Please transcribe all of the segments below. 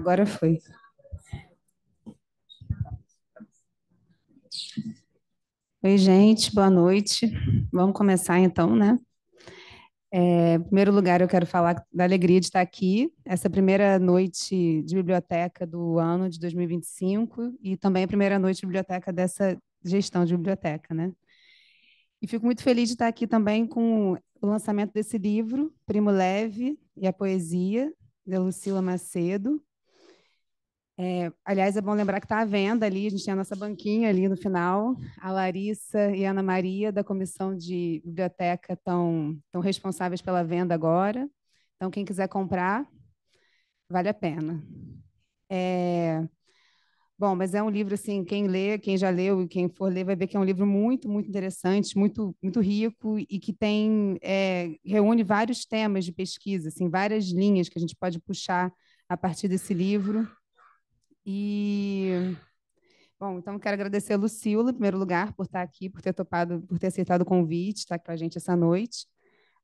Agora foi. Oi, gente, boa noite. Vamos começar então, né? Em primeiro lugar, eu quero falar da alegria de estar aqui, essa primeira noite de biblioteca do ano de 2025 e também a primeira noite de biblioteca dessa gestão de biblioteca, né? E fico muito feliz de estar aqui também com o lançamento desse livro, Primo Leve e a Poesia, de Lucila Macedo. Aliás, é bom lembrar que está à venda ali, a gente tem a nossa banquinha ali no final. A Larissa e a Ana Maria, da Comissão de Biblioteca, estão responsáveis pela venda agora. Então, quem quiser comprar, vale a pena. Bom, mas é um livro, assim, quem lê, quem já leu e quem for ler vai ver que é um livro muito, muito interessante, muito, muito rico e que reúne vários temas de pesquisa, assim, várias linhas que a gente pode puxar a partir desse livro. E Bom, então quero agradecer a Lucila, em primeiro lugar, por estar aqui, por ter topado, por ter aceitado o convite, estar aqui com a gente essa noite.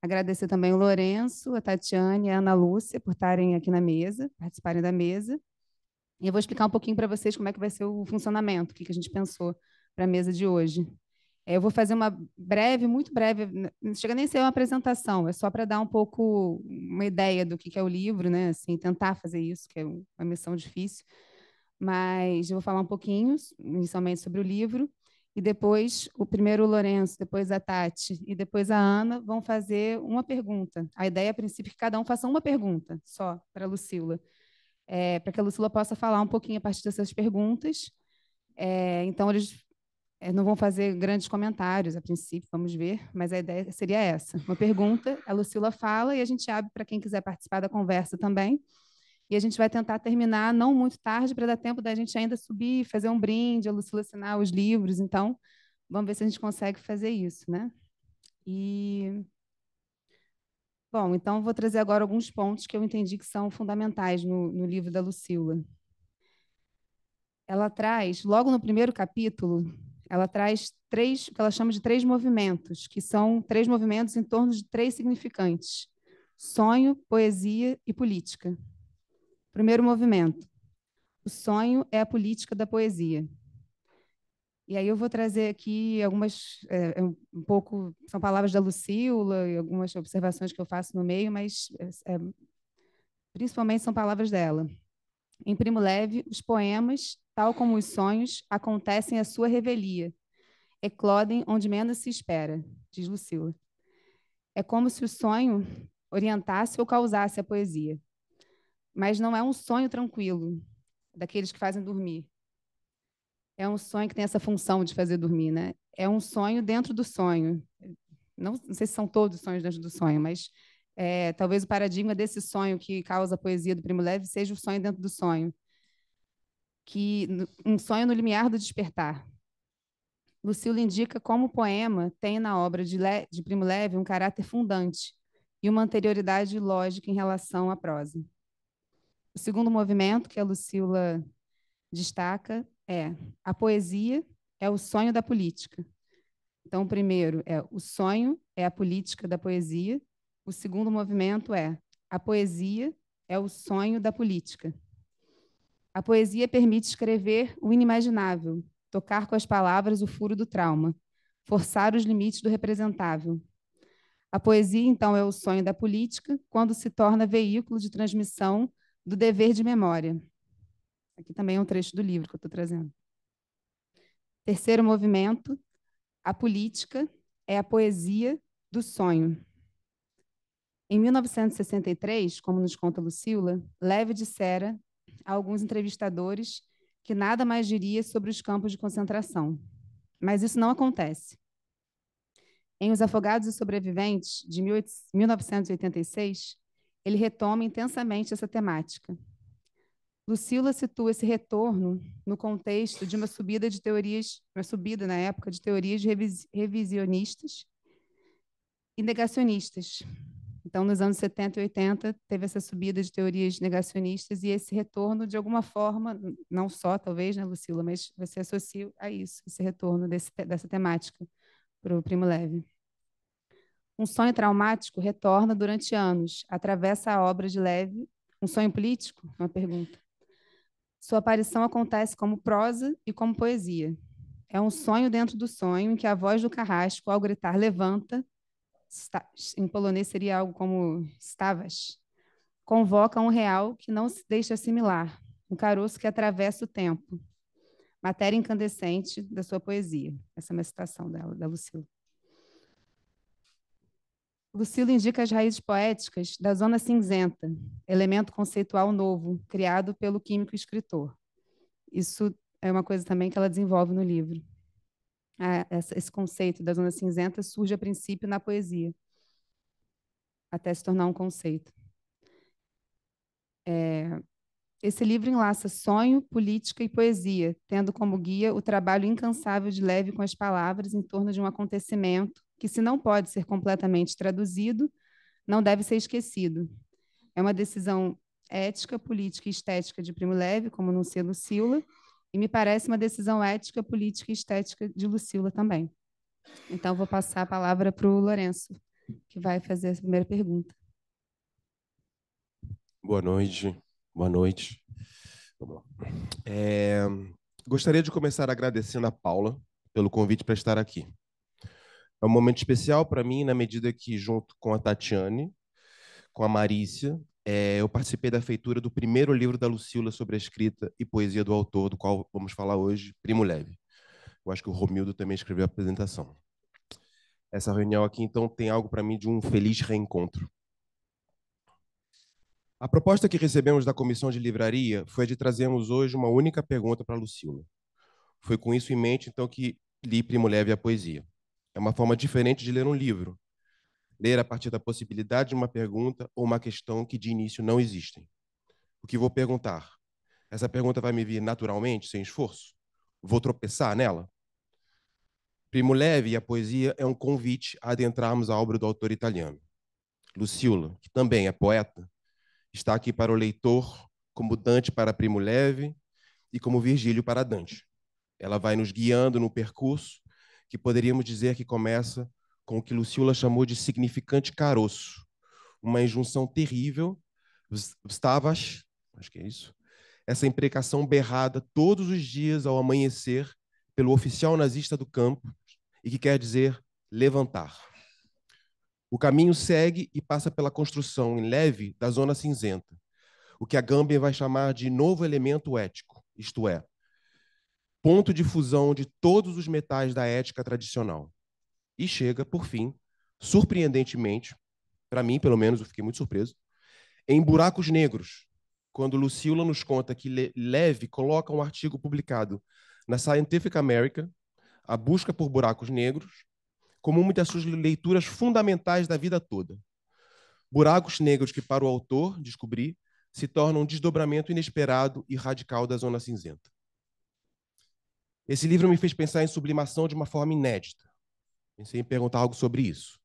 Agradecer também o Lourenço, a Tatiane e a Ana Lúcia por estarem aqui na mesa, participarem da mesa. E eu vou explicar um pouquinho para vocês como é que vai ser o funcionamento, o que a gente pensou para a mesa de hoje. Eu vou fazer uma breve, muito breve, não chega nem a ser uma apresentação, é só para dar um pouco uma ideia do que é o livro, né? Assim, tentar fazer isso, que é uma missão difícil, mas eu vou falar um pouquinho, inicialmente, sobre o livro, e depois primeiro o Lourenço, depois a Tati e depois a Ana vão fazer uma pergunta. A ideia, a princípio, é que cada um faça uma pergunta só para a Lucila, para que a Lucila possa falar um pouquinho a partir dessas perguntas. Então, eles não vão fazer grandes comentários a princípio, vamos ver, mas a ideia seria essa. Uma pergunta, a Lucila fala e a gente abre para quem quiser participar da conversa também. E a gente vai tentar terminar não muito tarde para dar tempo da gente ainda subir, fazer um brinde, a Lucila assinar os livros. Então, vamos ver se a gente consegue fazer isso, né? E Bom, então vou trazer agora alguns pontos que eu entendi que são fundamentais no livro da Lucila. Ela traz, logo no primeiro capítulo, ela traz o que ela chama de três movimentos, que são três movimentos em torno de três significantes: sonho, poesia e política. Primeiro movimento: o sonho é a política da poesia. E aí eu vou trazer aqui algumas, um pouco, são palavras da Lucila e algumas observações que eu faço no meio, mas principalmente são palavras dela. Em Primo Leve, os poemas, tal como os sonhos, acontecem à sua revelia, eclodem onde menos se espera, diz Lucila. É como se o sonho orientasse ou causasse a poesia. Mas não é um sonho tranquilo, daqueles que fazem dormir. É um sonho que tem essa função de fazer dormir, né? É um sonho dentro do sonho. Não sei se são todos sonhos dentro do sonho, mas talvez o paradigma desse sonho que causa a poesia do Primo Levi seja o sonho dentro do sonho, um sonho no limiar do despertar. Lucila indica como o poema tem na obra de Primo Levi um caráter fundante e uma anterioridade lógica em relação à prosa. O segundo movimento que a Lucila destaca é: a poesia é o sonho da política. Então, o primeiro é o sonho é a política da poesia. O segundo movimento é: a poesia é o sonho da política. A poesia permite escrever o inimaginável, tocar com as palavras o furo do trauma, forçar os limites do representável. A poesia, então, é o sonho da política quando se torna veículo de transmissão do dever de memória. Aqui também é um trecho do livro que eu estou trazendo. Terceiro movimento: a política é a poesia do sonho. Em 1963, como nos conta Lucila, Leve dissera a alguns entrevistadores que nada mais diria sobre os campos de concentração. Mas isso não acontece. Em Os Afogados e Sobreviventes, de 1986, ele retoma intensamente essa temática. Lucila situa esse retorno no contexto de uma subida de teorias, uma subida na época de teorias revisionistas e negacionistas. Então, nos anos 70 e 80, teve essa subida de teorias negacionistas e esse retorno, de alguma forma, não só, talvez, né, Lucila, mas você associa a isso, esse retorno dessa temática para o Primo Levi. Um sonho traumático retorna durante anos, atravessa a obra de Levi. Um sonho político? Uma pergunta. Sua aparição acontece como prosa e como poesia. É um sonho dentro do sonho em que a voz do carrasco, ao gritar levanta, em polonês seria algo como Stavas, convoca um real que não se deixa assimilar, um caroço que atravessa o tempo, matéria incandescente da sua poesia. Essa é uma citação dela, da Lucila. Lucila indica as raízes poéticas da zona cinzenta, elemento conceitual novo, criado pelo químico escritor. Isso é uma coisa também que ela desenvolve no livro. Esse conceito da zona cinzenta surge a princípio na poesia, até se tornar um conceito. Esse livro enlaça sonho, política e poesia, tendo como guia o trabalho incansável de Leve com as palavras em torno de um acontecimento que, se não pode ser completamente traduzido, não deve ser esquecido. É uma decisão ética, política e estética de Primo Levi, como anuncia Lucila, e me parece uma decisão ética, política e estética de Lucila também. Então, vou passar a palavra para o Lourenço, que vai fazer a primeira pergunta. Boa noite. Boa noite. Vamos lá. Gostaria de começar agradecendo a Paula pelo convite para estar aqui. É um momento especial para mim, na medida que, junto com a Tatiane, com a Marícia, eu participei da feitura do primeiro livro da Lucila sobre a escrita e poesia do autor, do qual vamos falar hoje, Primo Levi. Eu acho que o Romildo também escreveu a apresentação. Essa reunião aqui, então, tem algo para mim de um feliz reencontro. A proposta que recebemos da Comissão de Livraria foi a de trazermos hoje uma única pergunta para a Lucila. Foi com isso em mente, então, que li Primo Levi a poesia. É uma forma diferente de ler um livro. Ler a partir da possibilidade de uma pergunta ou uma questão que de início não existem. O que vou perguntar? Essa pergunta vai me vir naturalmente, sem esforço? Vou tropeçar nela? Primo Levi e a poesia é um convite a adentrarmos a obra do autor italiano. Lucila, que também é poeta, está aqui para o leitor como Dante para Primo Levi e como Virgílio para Dante. Ela vai nos guiando no percurso que poderíamos dizer que começa com o que Lucila chamou de significante caroço, uma injunção terrível, Stavas, acho que é isso, essa imprecação berrada todos os dias ao amanhecer pelo oficial nazista do campo e que quer dizer levantar. O caminho segue e passa pela construção em leve da zona cinzenta, o que a Gambia vai chamar de novo elemento ético, isto é, ponto de fusão de todos os metais da ética tradicional. E chega, por fim, surpreendentemente, para mim, pelo menos, eu fiquei muito surpreso, em Buracos Negros, quando Lucila nos conta que Levi coloca um artigo publicado na Scientific American, A Busca por Buracos Negros, como uma das suas leituras fundamentais da vida toda. Buracos negros que, para o autor, descobri, se tornam um desdobramento inesperado e radical da zona cinzenta. Esse livro me fez pensar em sublimação de uma forma inédita. Pensei em perguntar algo sobre isso.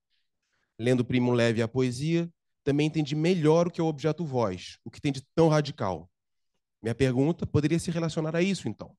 Lendo Primo Levi a poesia, também entendi melhor o que é o objeto voz, o que tem de tão radical. Minha pergunta poderia se relacionar a isso, então.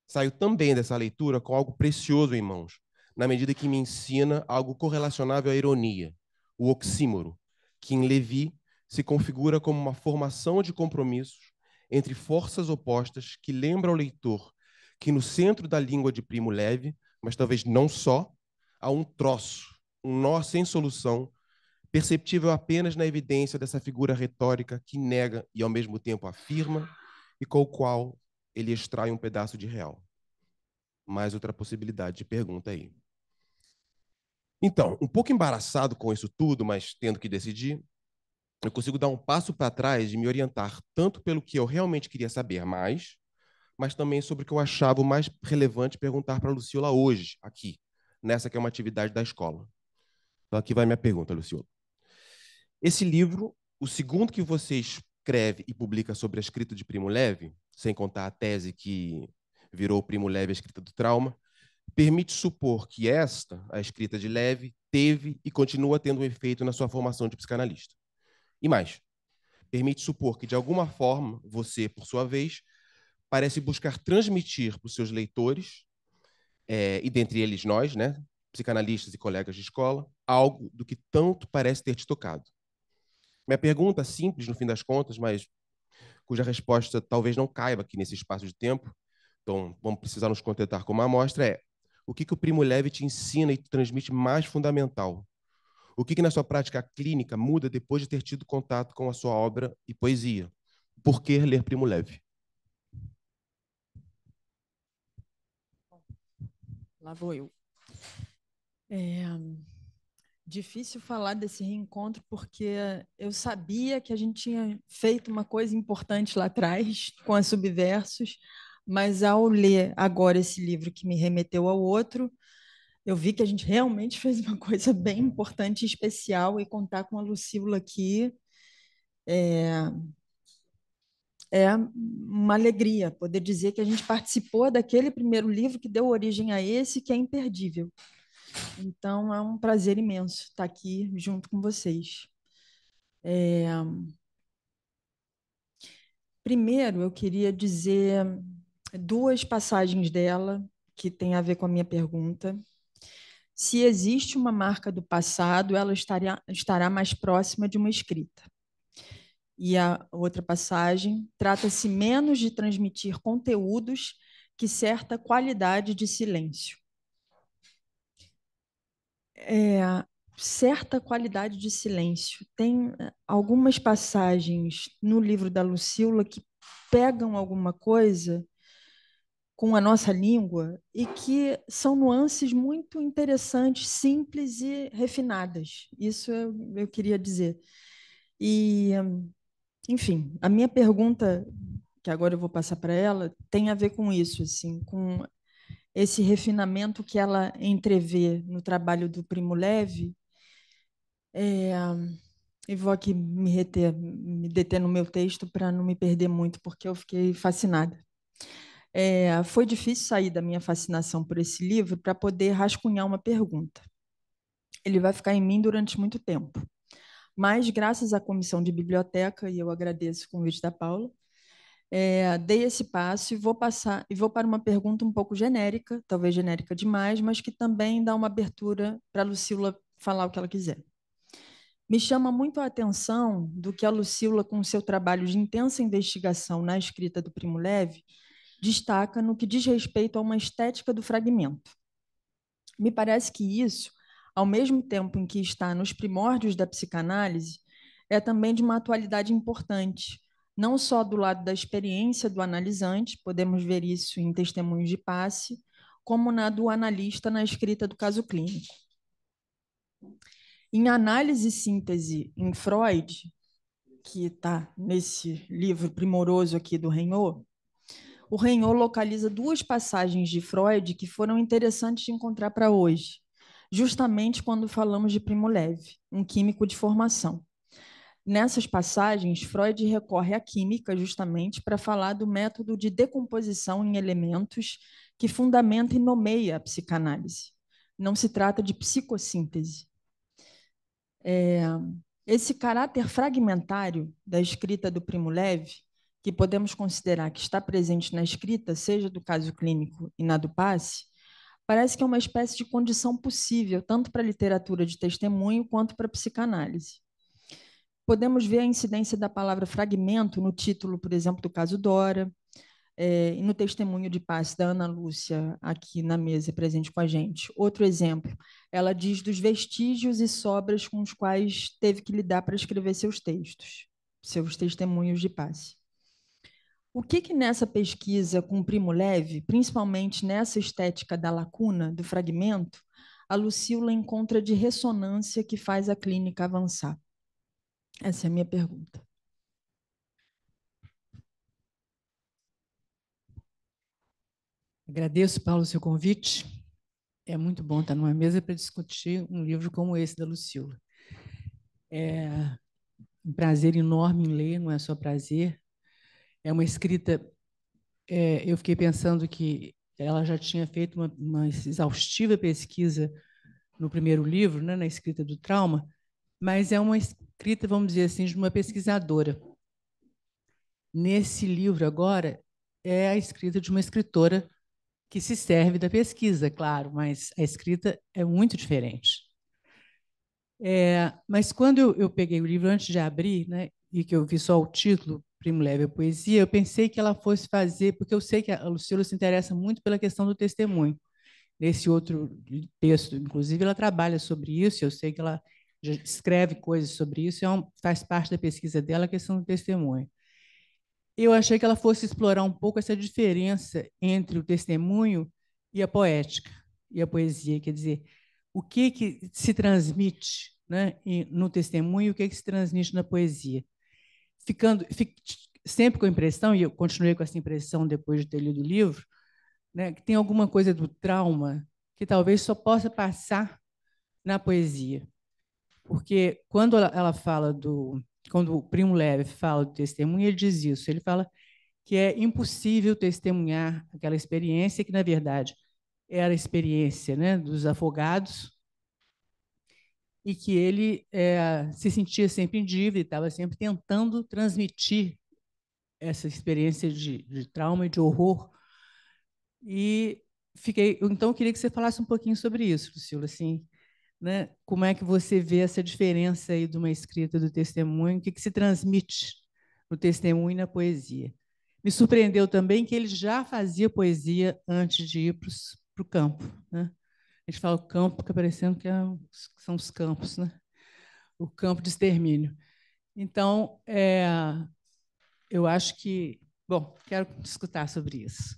Saio também dessa leitura com algo precioso em mãos, na medida que me ensina algo correlacionável à ironia, o oxímoro, que em Levi se configura como uma formação de compromissos entre forças opostas que lembra ao leitor que no centro da língua de Primo Levi, mas talvez não só, há um troço, um nó sem solução, perceptível apenas na evidência dessa figura retórica que nega e ao mesmo tempo afirma e com o qual ele extrai um pedaço de real. Mais outra possibilidade de pergunta aí. Então, um pouco embaraçado com isso tudo, mas tendo que decidir, eu consigo dar um passo para trás e me orientar tanto pelo que eu realmente queria saber mais, mas também sobre o que eu achava o mais relevante perguntar para a Lucila hoje, aqui, nessa que é uma atividade da escola. Então, aqui vai minha pergunta, Lucila. Esse livro, o segundo que você escreve e publica sobre a escrita de Primo Levi, sem contar a tese que virou Primo Levi, a escrita do trauma, permite supor que esta, a escrita de Levi, teve e continua tendo um efeito na sua formação de psicanalista. E mais, permite supor que, de alguma forma, você, por sua vez, parece buscar transmitir para os seus leitores, e dentre eles nós, né, psicanalistas e colegas de escola, algo do que tanto parece ter te tocado. Minha pergunta, simples no fim das contas, mas cuja resposta talvez não caiba aqui nesse espaço de tempo, então vamos precisar nos contentar com uma amostra, é: o que o Primo Levi te ensina e te transmite mais fundamental? O que na sua prática clínica muda depois de ter tido contato com a sua obra e poesia? Por que ler Primo Levi? Lá vou eu. Difícil falar desse reencontro, porque eu sabia que a gente tinha feito uma coisa importante lá atrás, com as Subversos, mas ao ler agora esse livro que me remeteu ao outro, eu vi que a gente realmente fez uma coisa bem importante e especial, e contar com a Lucília aqui é uma alegria poder dizer que a gente participou daquele primeiro livro que deu origem a esse, que é imperdível. Então, é um prazer imenso estar aqui junto com vocês. Primeiro, eu queria dizer duas passagens dela que têm a ver com a minha pergunta. Se existe uma marca do passado, ela estará mais próxima de uma escrita. E a outra passagem trata-se menos de transmitir conteúdos que certa qualidade de silêncio. Certa qualidade de silêncio. Tem algumas passagens no livro da Lucília que pegam alguma coisa com a nossa língua e que são nuances muito interessantes, simples e refinadas. Isso eu queria dizer. E, enfim, a minha pergunta, que agora eu vou passar para ela, tem a ver com isso, assim, com esse refinamento que ela entrevê no trabalho do Primo Levi. E vou aqui me deter no meu texto para não me perder muito, porque eu fiquei fascinada. Foi difícil sair da minha fascinação por esse livro para poder rascunhar uma pergunta. Ele vai ficar em mim durante muito tempo. Mas, graças à comissão de biblioteca, e eu agradeço o convite da Paula, dei esse passo e vou para uma pergunta um pouco genérica, talvez genérica demais, mas que também dá uma abertura para a Lucília falar o que ela quiser. Me chama muito a atenção do que a Lucília, com seu trabalho de intensa investigação na escrita do Primo Levi, destaca no que diz respeito a uma estética do fragmento. Me parece que isso, ao mesmo tempo em que está nos primórdios da psicanálise, é também de uma atualidade importante, não só do lado da experiência do analisante, podemos ver isso em Testemunhos de Passe, como na do analista na escrita do caso clínico. Em Análise e Síntese em Freud, que está nesse livro primoroso aqui do Regnault, o Regnault localiza duas passagens de Freud que foram interessantes de encontrar para hoje, justamente quando falamos de Primo Levi, um químico de formação. Nessas passagens, Freud recorre à química justamente para falar do método de decomposição em elementos que fundamenta e nomeia a psicanálise. Não se trata de psicossíntese. Esse caráter fragmentário da escrita do Primo Levi, que podemos considerar que está presente na escrita, seja do caso clínico e na do Passe, parece que é uma espécie de condição possível, tanto para a literatura de testemunho quanto para a psicanálise. Podemos ver a incidência da palavra fragmento no título, por exemplo, do caso Dora, e no testemunho de Passe da Ana Lúcia, aqui na mesa, presente com a gente. Outro exemplo, ela diz dos vestígios e sobras com os quais teve que lidar para escrever seus textos, seus testemunhos de Passe. O que nessa pesquisa com o Primo Levi, principalmente nessa estética da lacuna, do fragmento, a Lucília encontra de ressonância que faz a clínica avançar? Essa é a minha pergunta. Agradeço, Paulo, o seu convite. É muito bom estar numa mesa para discutir um livro como esse da Lucília. É um prazer enorme em ler, não é só prazer. É uma escrita... eu fiquei pensando que ela já tinha feito uma exaustiva pesquisa no primeiro livro, né, na escrita do trauma, mas é uma escrita, vamos dizer assim, de uma pesquisadora. Nesse livro, agora, é a escrita de uma escritora que se serve da pesquisa, claro, mas a escrita é muito diferente. Mas quando eu peguei o livro, antes de abrir, né, e que eu vi só o título, Primo Levi a poesia, eu pensei que ela fosse fazer, porque eu sei que a Lucília se interessa muito pela questão do testemunho. Nesse outro texto, inclusive, ela trabalha sobre isso, eu sei que ela já escreve coisas sobre isso, faz parte da pesquisa dela a questão do testemunho. Eu achei que ela fosse explorar um pouco essa diferença entre o testemunho e a poética, e a poesia, quer dizer, o que se transmite, né, no testemunho e o que se transmite na poesia. Sempre com a impressão, e eu continuei com essa impressão depois de ter lido o livro, né, que tem alguma coisa do trauma que talvez só possa passar na poesia. Porque quando ela fala quando o Primo Levi fala do testemunho, ele diz isso, ele fala que é impossível testemunhar aquela experiência que, na verdade, era a experiência, né, dos afogados, e que ele se sentia sempre em dívida, estava sempre tentando transmitir essa experiência de trauma e de horror. E então, eu queria que você falasse um pouquinho sobre isso, Lucília, assim, né? Como é que você vê essa diferença aí de uma escrita do testemunho, o que se transmite no testemunho e na poesia? Me surpreendeu também que ele já fazia poesia antes de ir para o campo, né? A gente fala o campo, fica parecendo que são os campos, né? O campo de extermínio. Então, eu acho que... Bom, quero escutar sobre isso.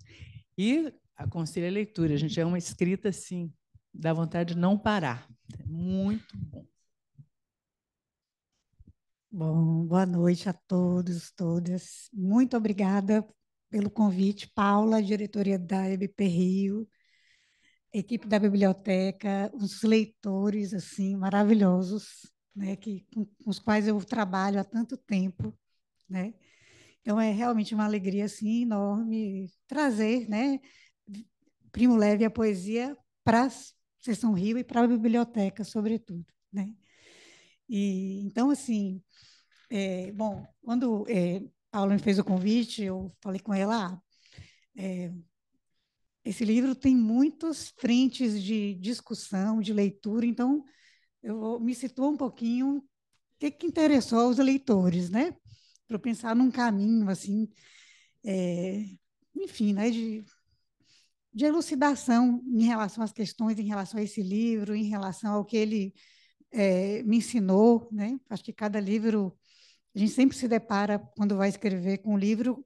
E aconselho a leitura. A gente é uma escrita, assim, dá vontade de não parar. É muito bom. Bom, boa noite a todos, todas. Muito obrigada pelo convite, Paula, diretoria da EBP Rio, equipe da biblioteca, os leitores assim maravilhosos, né, com os quais eu trabalho há tanto tempo, né? Então é realmente uma alegria assim enorme trazer, né, Primo Levi a poesia para a Seção Rio e para a biblioteca, sobretudo, né? E então assim, bom, quando Paula me fez o convite, eu falei com ela, esse livro tem muitas frentes de discussão, de leitura, então me situou um pouquinho o que interessou aos leitores, né? Para eu pensar num caminho assim, enfim, né, de elucidação em relação às questões, em relação a esse livro, em relação ao que ele me ensinou, né? Acho que cada livro, a gente sempre se depara, quando vai escrever com um livro,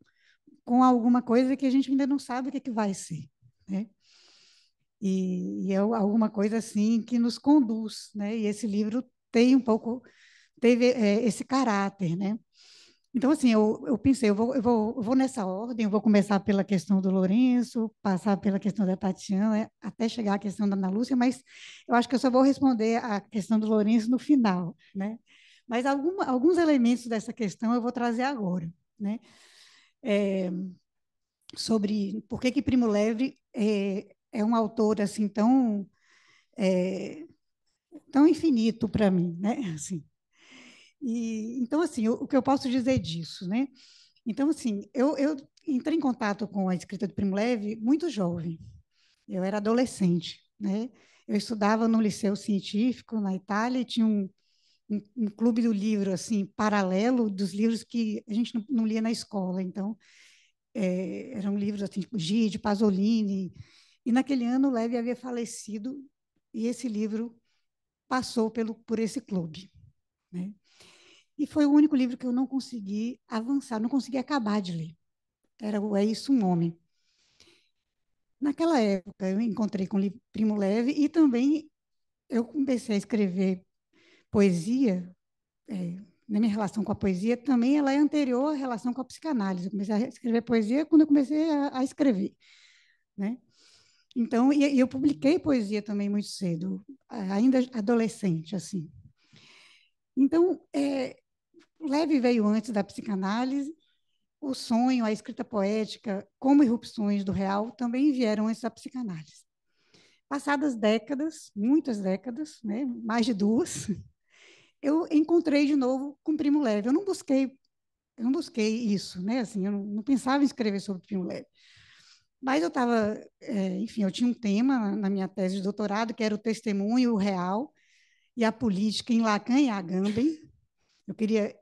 com alguma coisa que a gente ainda não sabe o que vai ser, né? E é alguma coisa assim que nos conduz, né? E esse livro tem teve esse caráter, né? Então, assim, eu pensei, eu vou nessa ordem, eu vou começar pela questão do Lourenço, passar pela questão da Tatiana, até chegar à questão da Ana Lúcia, mas eu acho que eu só vou responder a questão do Lourenço no final, né? Mas alguns elementos dessa questão eu vou trazer agora, né? Sobre por que Primo Levi é um autor assim tão infinito para mim, né? Assim, então, assim, o que eu posso dizer disso, né? Então, assim, eu entrei em contato com a escrita de Primo Levi muito jovem. Eu era adolescente, né? Eu estudava no Liceu Científico, na Itália, e tinha um clube do livro, assim, paralelo dos livros que a gente não lia na escola. Então, eram livros, assim, tipo Gide, Pasolini. E, naquele ano, o Levi havia falecido, e esse livro passou por esse clube, né? E foi o único livro que eu não consegui avançar, não consegui acabar de ler. Era o É Isso, um Homem. Naquela época, eu encontrei com o Primo Levi e também eu comecei a escrever poesia. Na minha relação com a poesia, também ela é anterior à relação com a psicanálise. Eu comecei a escrever poesia quando eu comecei a escrever, né? Então, e eu publiquei poesia também muito cedo, ainda adolescente, assim. Então, Levi veio antes da psicanálise. O sonho, a escrita poética, como irrupções do real, também vieram antes da psicanálise. Passadas décadas, muitas décadas, né, mais de 2, eu encontrei de novo com Primo Levi. Eu não busquei isso, né? Assim, eu não pensava em escrever sobre Primo Levi. Mas eu estava, enfim, eu tinha um tema na minha tese de doutorado, que era o testemunho, o real, e a política em Lacan e Agamben. Eu queria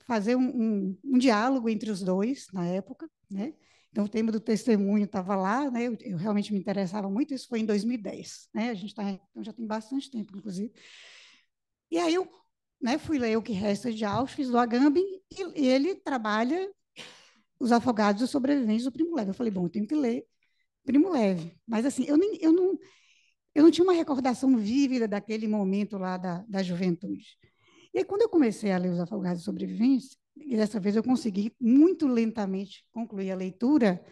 fazer um diálogo entre os dois na época, né? Então, o tema do testemunho estava lá, né? Eu realmente me interessava muito, isso foi em 2010, né? A gente então já tem bastante tempo, inclusive. E aí eu, né, fui ler O que Resta de Auschwitz, do Agamben, e ele trabalha os afogados e os sobreviventes do Primo Levi. Eu falei, bom, eu tenho que ler Primo Levi. Mas, assim, eu não tinha uma recordação vívida daquele momento lá da juventude. E aí, quando eu comecei a ler Os Afogados e Sobreviventes, e dessa vez eu consegui muito lentamente concluir a leitura,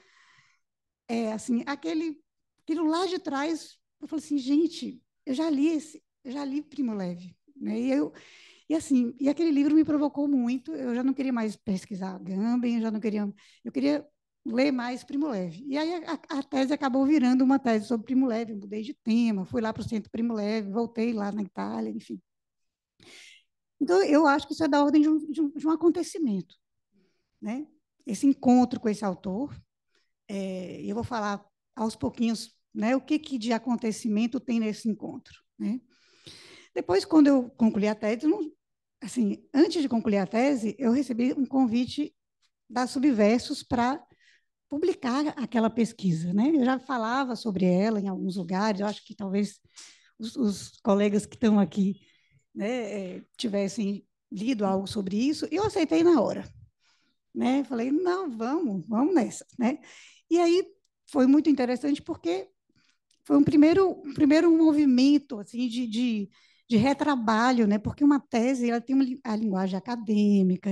assim, aquilo lá de trás, eu falei assim, gente, eu já li Primo Levi, né? E assim, e aquele livro me provocou muito, eu já não queria mais pesquisar Agamben, eu queria ler mais Primo Levi. E aí a tese acabou virando uma tese sobre Primo Levi, eu mudei de tema, fui lá para o Centro Primo Levi, voltei lá na Itália, enfim. Então, eu acho que isso é da ordem de um acontecimento, né? Esse encontro com esse autor, eu vou falar aos pouquinhos, né, o que de acontecimento tem nesse encontro, né? Depois, quando eu concluí a tese, assim, antes de concluir a tese, eu recebi um convite da Subversos para publicar aquela pesquisa, né? Eu já falava sobre ela em alguns lugares, eu acho que talvez os colegas que estão aqui, né, tivessem lido algo sobre isso, e eu aceitei na hora, né? Falei, não, vamos nessa, né? E aí foi muito interessante porque foi um primeiro movimento assim de retrabalho, né? Porque uma tese ela tem a linguagem acadêmica,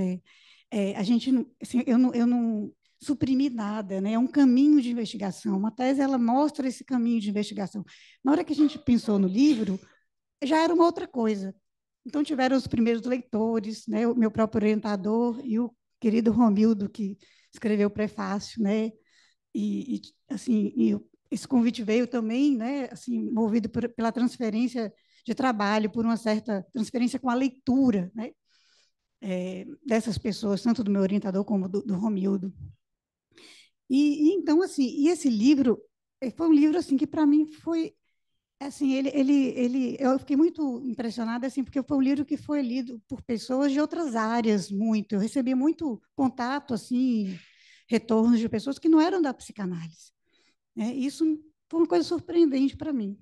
a gente assim, eu não suprimi nada, né? É um caminho de investigação. Uma tese ela mostra esse caminho de investigação. Na hora que a gente pensou no livro, já era uma outra coisa. Então tiveram os primeiros leitores, né? O meu próprio orientador e o querido Romildo que escreveu o prefácio, né? Assim, esse convite veio também, né, assim, movido pela transferência de trabalho, por uma certa transferência com a leitura, né, dessas pessoas, tanto do meu orientador como do Romildo. Então, assim, e esse livro foi um livro assim que para mim foi assim, eu fiquei muito impressionada assim, porque foi um livro que foi lido por pessoas de outras áreas muito. Eu recebi muito contato assim, retornos de pessoas que não eram da psicanálise. Isso foi uma coisa surpreendente para mim.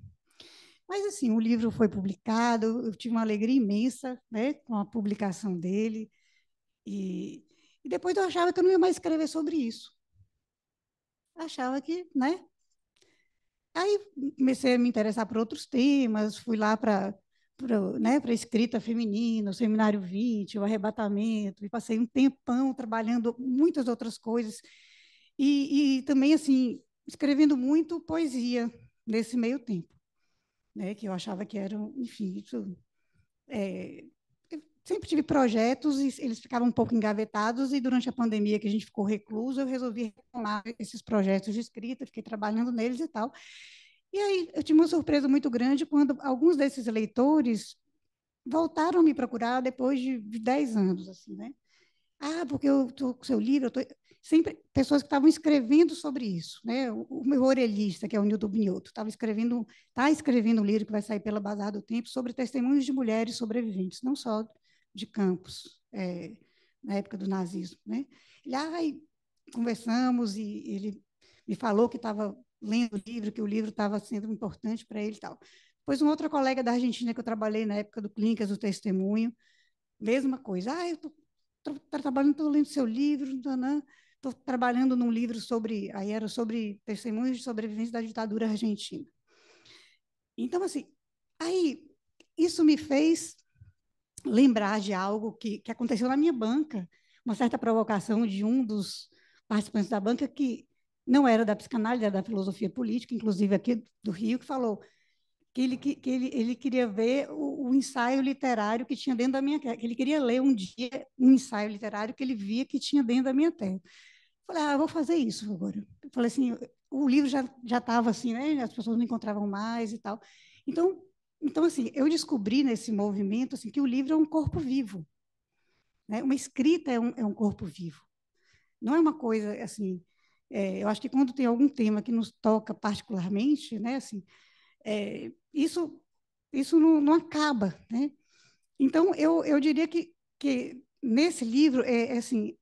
Mas, assim, o livro foi publicado, eu tive uma alegria imensa, né, com a publicação dele, e depois eu achava que eu não ia mais escrever sobre isso. Achava que, né? Aí comecei a me interessar por outros temas, fui lá para né, para escrita feminina, o Seminário 20, o arrebatamento, e passei um tempão trabalhando muitas outras coisas, e também, assim, escrevendo muito poesia nesse meio tempo, né, que eu achava que eram, enfim, eu sempre tive projetos e eles ficavam um pouco engavetados, e durante a pandemia que a gente ficou recluso, eu resolvi retomar esses projetos de escrita, fiquei trabalhando neles e tal. E aí eu tive uma surpresa muito grande quando alguns desses leitores voltaram a me procurar depois de 10 anos, assim, né? Ah, porque eu estou com seu livro, eu tô... sempre pessoas que estavam escrevendo sobre isso, né? O meu orelhista, que é o Nilton Binotto, está escrevendo um livro que vai sair pela Bazar do Tempo sobre testemunhos de mulheres sobreviventes, não só de campos, na época do nazismo, né? Conversamos e ele me falou que estava lendo o livro, que o livro estava sendo importante para ele e tal. Depois, um outro colega da Argentina que eu trabalhei na época do Clínicas do Testemunho, mesma coisa. Eu estou trabalhando, estou lendo seu livro, estou trabalhando num livro aí era sobre testemunhos de sobrevivência da ditadura argentina. Então, assim, aí isso me fez lembrar de algo que aconteceu na minha banca, uma certa provocação de um dos participantes da banca que não era da psicanálise, era da filosofia política, inclusive aqui do Rio, que falou que ele queria ver o ensaio literário que tinha dentro da minha terra, que ele queria ler um dia um ensaio literário que ele via que tinha dentro da minha terra. Eu falei, eu vou fazer isso agora. Eu falei assim, o livro já estava assim, né? As pessoas não encontravam mais e tal. Então assim, eu descobri nesse movimento assim que o livro é um corpo vivo, né? Uma escrita é um corpo vivo. Não é uma coisa assim. Eu acho que quando tem algum tema que nos toca particularmente, né? Assim, isso não acaba, né? Então eu diria que nesse livro, assim,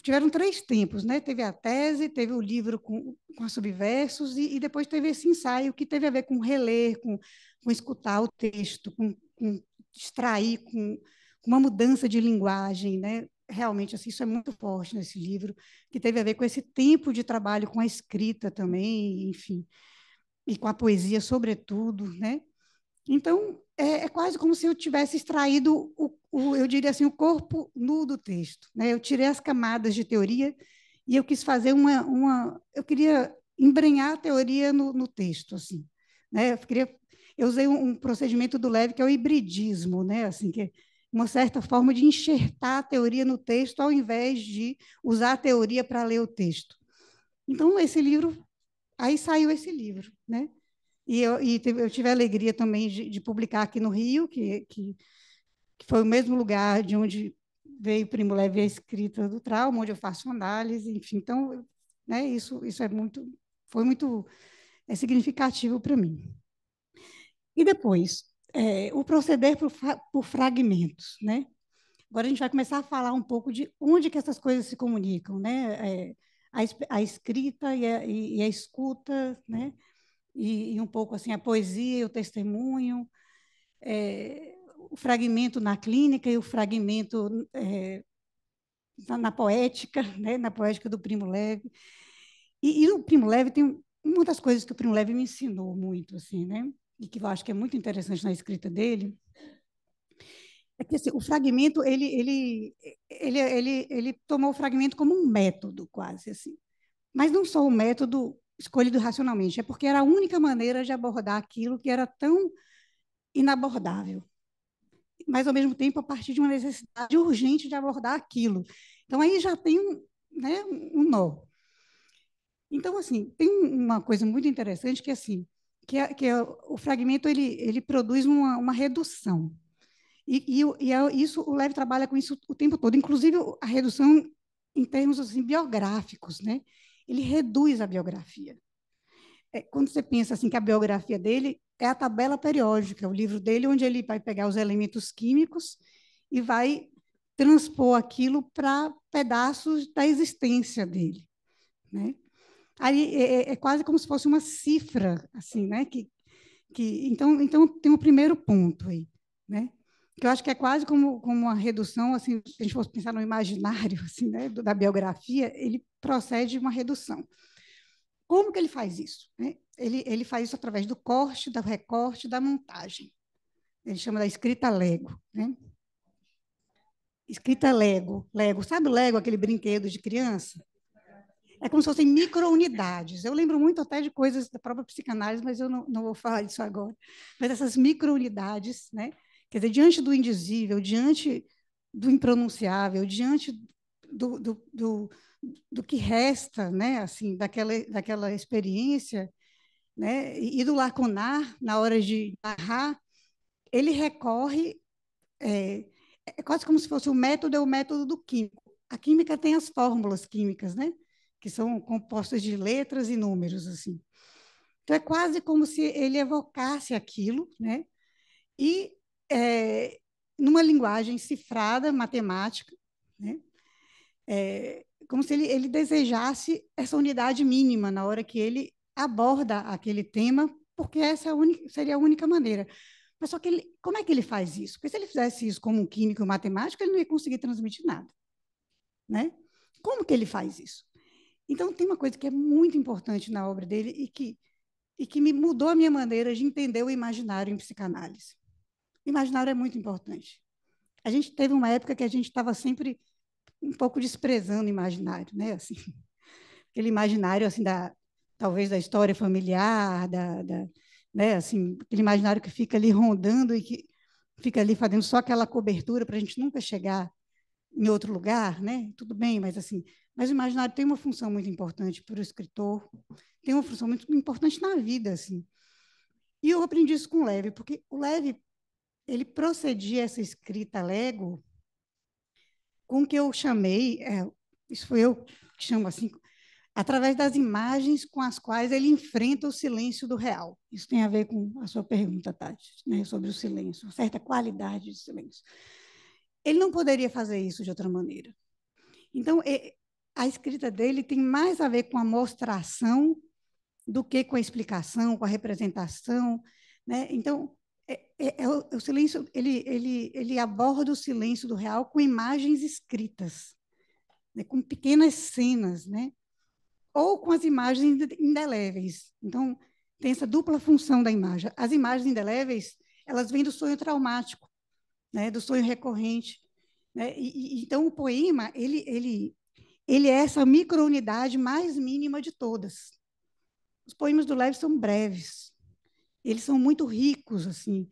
tiveram 3 tempos, né? Teve a tese, teve o livro com as subversos, e depois teve esse ensaio que teve a ver com reler, com escutar o texto, com extrair, com uma mudança de linguagem, né? Realmente, assim, isso é muito forte nesse livro, que teve a ver com esse tempo de trabalho com a escrita também, enfim, e com a poesia, sobretudo, né? Então, é quase como se eu tivesse extraído, eu diria assim, o corpo nu do texto, né? Eu tirei as camadas de teoria e eu quis fazer eu queria embrenhar a teoria no texto, assim, né? Eu usei um procedimento do Leve que é o hibridismo, né? Assim, que é uma certa forma de enxertar a teoria no texto ao invés de usar a teoria para ler o texto. Então, aí saiu esse livro, né? Eu tive a alegria também de publicar aqui no Rio, que foi o mesmo lugar de onde veio Primo Levi a escrita do trauma, onde eu faço análise, enfim. Então, né, isso foi muito significativo para mim. E depois, o proceder por fragmentos, né? Agora a gente vai começar a falar um pouco de onde que essas coisas se comunicam, né? A escrita e a escuta, né? E um pouco assim a poesia, o testemunho, o fragmento na clínica e o fragmento na poética, né? Na poética do Primo Levi. E o Primo Levi tem uma das coisas que o Primo Levi me ensinou muito, assim, né? E que eu acho que é muito interessante na escrita dele, é que assim, o fragmento ele tomou o fragmento como um método quase assim, mas não só um método escolhido racionalmente, é porque era a única maneira de abordar aquilo que era tão inabordável, mas ao mesmo tempo a partir de uma necessidade urgente de abordar aquilo. Então aí já tem né, um nó. Então assim tem uma coisa muito interessante que assim o fragmento ele produz uma redução. Isso, o Levi trabalha com isso o tempo todo, inclusive a redução em termos assim, biográficos, né? Ele reduz a biografia. Quando você pensa assim que a biografia dele é a tabela periódica, o livro dele, onde ele vai pegar os elementos químicos e vai transpor aquilo para pedaços da existência dele, né? Aí é quase como se fosse uma cifra, assim, né? Então tem o primeiro ponto aí, né? Que eu acho que é quase como uma redução, assim, se a gente fosse pensar no imaginário, assim, né, da biografia, ele procede de uma redução. Como que ele faz isso? Né? Ele faz isso através do corte, do recorte, da montagem. Ele chama da escrita Lego, né? Escrita Lego. Sabe o Lego, aquele brinquedo de criança? É como se fossem microunidades. Eu lembro muito até de coisas da própria psicanálise, mas eu não vou falar disso agora. Mas essas microunidades, né? Quer dizer, diante do indizível, diante do impronunciável, diante do que resta, né? Assim, daquela experiência, né? E do lacunar, na hora de narrar, ele recorre, é quase como se fosse o método do químico. A química tem as fórmulas químicas, né? Que são compostas de letras e números, assim. Então, é quase como se ele evocasse aquilo, né? E numa linguagem cifrada, matemática, né? Como se ele desejasse essa unidade mínima na hora que ele aborda aquele tema, porque essa seria a única maneira. Mas só que como é que ele faz isso? Porque se ele fizesse isso como um químico ou matemático, ele não ia conseguir transmitir nada, né? Como que ele faz isso? Então, tem uma coisa que é muito importante na obra dele e que me mudou a minha maneira de entender o imaginário em psicanálise. O imaginário é muito importante. A gente teve uma época que a gente estava sempre um pouco desprezando o imaginário, né? Assim, aquele imaginário assim talvez da história familiar, né? Assim, aquele imaginário que fica ali rondando e que fica ali fazendo só aquela cobertura para a gente nunca chegar em outro lugar, né? Tudo bem, mas o imaginário tem uma função muito importante para o escritor, tem uma função muito importante na vida, assim. E eu aprendi isso com o Levi, porque o Levi ele procedia essa escrita Lego com o que eu chamei, isso foi eu que chamo assim, através das imagens com as quais ele enfrenta o silêncio do real. Isso tem a ver com a sua pergunta, Tati, né, sobre o silêncio, uma certa qualidade de silêncio. ele não poderia fazer isso de outra maneira. Então, a escrita dele tem mais a ver com a mostração do que com a explicação, com a representação, né? Então, o silêncio, ele aborda o silêncio do real com imagens escritas, né? Com pequenas cenas, né? Ou com as imagens indeléveis. Então, tem essa dupla função da imagem. As imagens indeléveis, elas vêm do sonho traumático, né? Do sonho recorrente, né? Então, o poema, ele é essa microunidade mais mínima de todas. Os poemas do Levi são breves, eles são muito ricos, assim,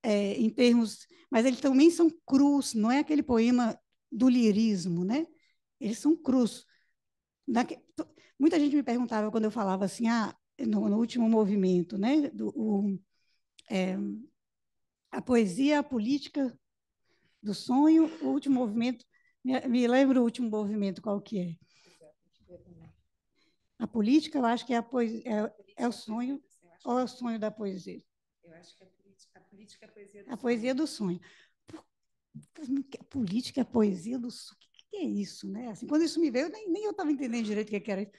em termos, mas eles também são crus, não é aquele poema do lirismo, né? Eles são crus. Muita gente me perguntava quando eu falava assim, no último movimento, né? A poesia, a política do sonho, o último movimento, me lembro o último movimento qual que é? A política, eu acho que é o sonho, ou é o sonho da poesia? Eu acho que a política é a poesia do sonho. A poesia do sonho. A política é a poesia do sonho. O que é isso, né? Assim, quando isso me veio, nem eu estava entendendo direito o que era isso.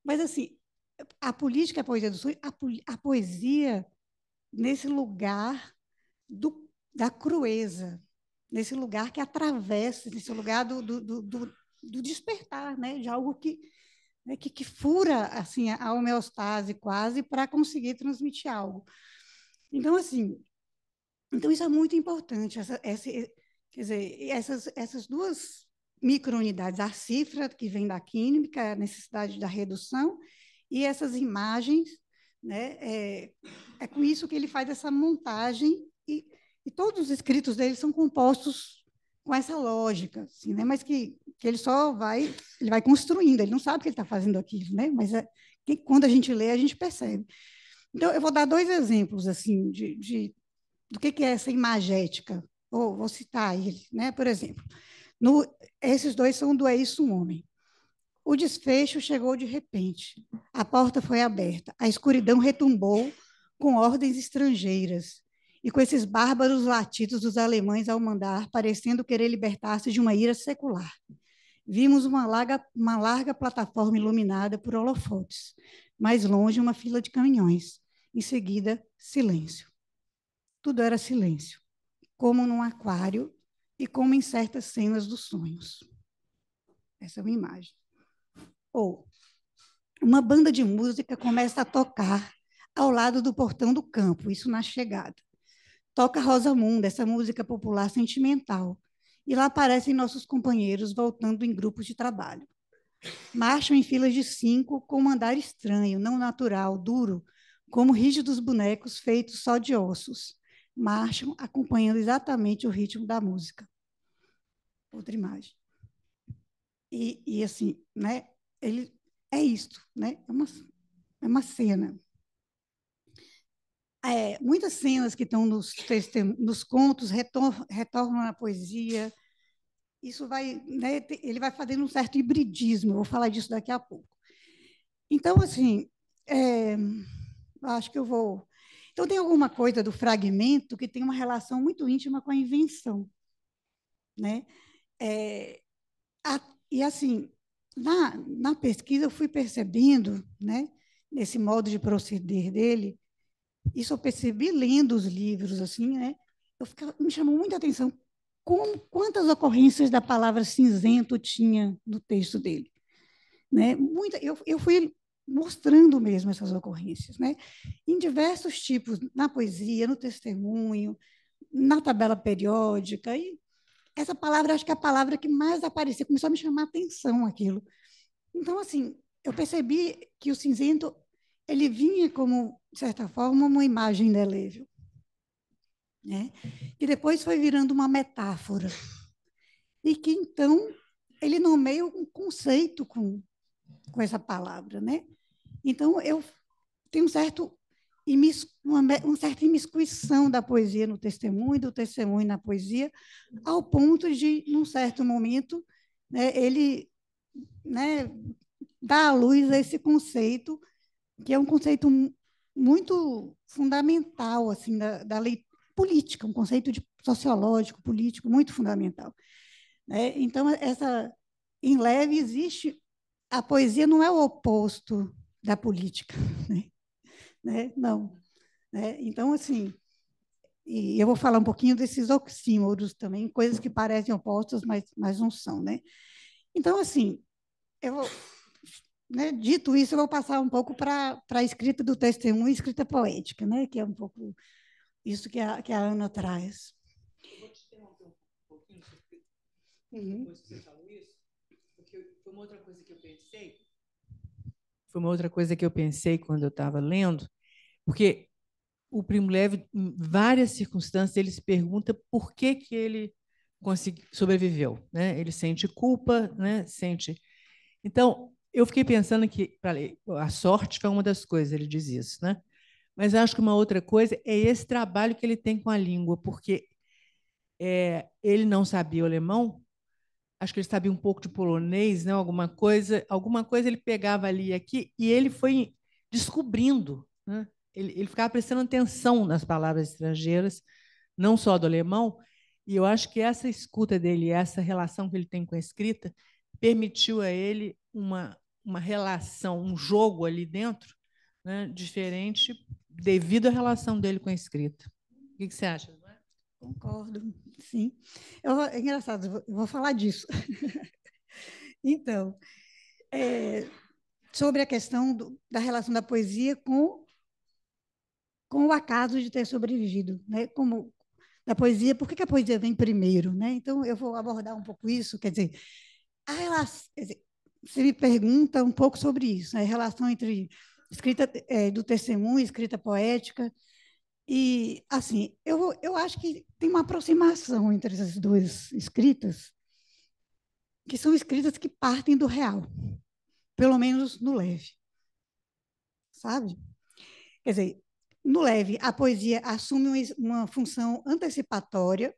Mas, assim, a política é a poesia do sonho, a poesia nesse lugar da crueza, nesse lugar que atravessa, nesse lugar do despertar, né? De algo que fura assim, a homeostase quase para conseguir transmitir algo. Então, assim, isso é muito importante. Quer dizer, essas duas microunidades, a cifra que vem da química, a necessidade da redução, e essas imagens, né? É com isso que ele faz essa montagem, e todos os escritos dele são compostos com essa lógica, assim, né? Mas que ele ele vai construindo, ele não sabe que ele está fazendo aquilo, né? Mas quando a gente lê, a gente percebe. Então, eu vou dar dois exemplos assim do que é essa imagética. Vou citar ele, né? Por exemplo, esses dois são do É Isso, um Homem. O desfecho chegou de repente. A porta foi aberta. A escuridão retumbou com ordens estrangeiras e com esses bárbaros latidos dos alemães ao mandar, parecendo querer libertar-se de uma ira secular. Vimos uma larga plataforma iluminada por holofotes. Mais longe, uma fila de caminhões. Em seguida, silêncio. Tudo era silêncio, como num aquário e como em certas cenas dos sonhos. Essa é uma imagem. Ou uma banda de música começa a tocar ao lado do portão do campo, isso na chegada. Toca Rosa Munda, essa música popular sentimental, e lá aparecem nossos companheiros voltando em grupos de trabalho. Marcham em filas de 5 com um andar estranho, não natural, duro, como rígidos bonecos feitos só de ossos. Marcham acompanhando exatamente o ritmo da música. Outra imagem. E assim, né? Ele é isto, né? É uma cena. Muitas cenas que estão nos contos retornam à poesia. Isso vai, né? Ele vai fazendo um certo hibridismo. Eu vou falar disso daqui a pouco. Então, assim, acho que eu vou. Então, tem alguma coisa do fragmento que tem uma relação muito íntima com a invenção, né? E, assim, na pesquisa, eu fui percebendo, né, nesse modo de proceder dele, isso eu percebi lendo os livros, assim, né? Me chamou muita atenção quantas ocorrências da palavra cinzento tinha no texto dele, né? Eu fui mostrando mesmo essas ocorrências, né? Em diversos tipos, na poesia, no testemunho, na tabela periódica, e essa palavra, acho que é a palavra que mais aparecia, começou a me chamar a atenção aquilo. Então, assim, eu percebi que o cinzento, ele vinha como, de certa forma, uma imagem indelével, né? Que depois foi virando uma metáfora. E que, então, ele nomeia um conceito com essa palavra, né? Então, eu tenho uma certa imiscuição da poesia no testemunho, do testemunho na poesia, ao ponto de, num certo momento, né, ele, né, dá à luz a esse conceito, que é um conceito muito fundamental assim, da lei política, um conceito sociológico, político, muito fundamental. Né? Então, em leve, existe... A poesia não é o oposto da política. Né? Não. Né? Então, assim... E eu vou falar um pouquinho desses oxímoros também, coisas que parecem opostas, mas não são. Né? Então, assim, né, dito isso, eu vou passar um pouco para a escrita do testemunho e escrita poética, né, que é um pouco isso que a Ana traz. Vou te interromper um pouquinho, Uhum. depois que você falou isso, porque foi uma outra coisa que eu pensei. Foi uma outra coisa que eu pensei quando eu estava lendo, porque o Primo Levi, em várias circunstâncias, ele se pergunta por que ele sobreviveu. Né? Ele sente culpa, né? Sente... Então, eu fiquei pensando que a sorte foi uma das coisas, ele diz isso. Né? Mas acho que uma outra coisa é esse trabalho que ele tem com a língua, porque ele não sabia o alemão, acho que ele sabia um pouco de polonês, né? Alguma coisa ele pegava ali e aqui, e ele foi descobrindo, né? Ele ficava prestando atenção nas palavras estrangeiras, não só do alemão, e eu acho que essa escuta dele, essa relação que ele tem com a escrita, permitiu a ele uma relação, um jogo ali dentro, né? Diferente devido à relação dele com a escrita. O que você acha? Concordo, sim. É engraçado, eu vou falar disso. Então, sobre a questão da relação da poesia com o acaso de ter sobrevivido, né? Como da poesia, por que a poesia vem primeiro, né? Então, eu vou abordar um pouco isso, quer dizer, você me pergunta um pouco sobre isso, né? A relação entre escrita do testemunho, escrita poética, e, assim, eu acho que tem uma aproximação entre essas duas escritas, que são escritas que partem do real, pelo menos no leve, sabe? Quer dizer, no leve, a poesia assume uma função antecipatória.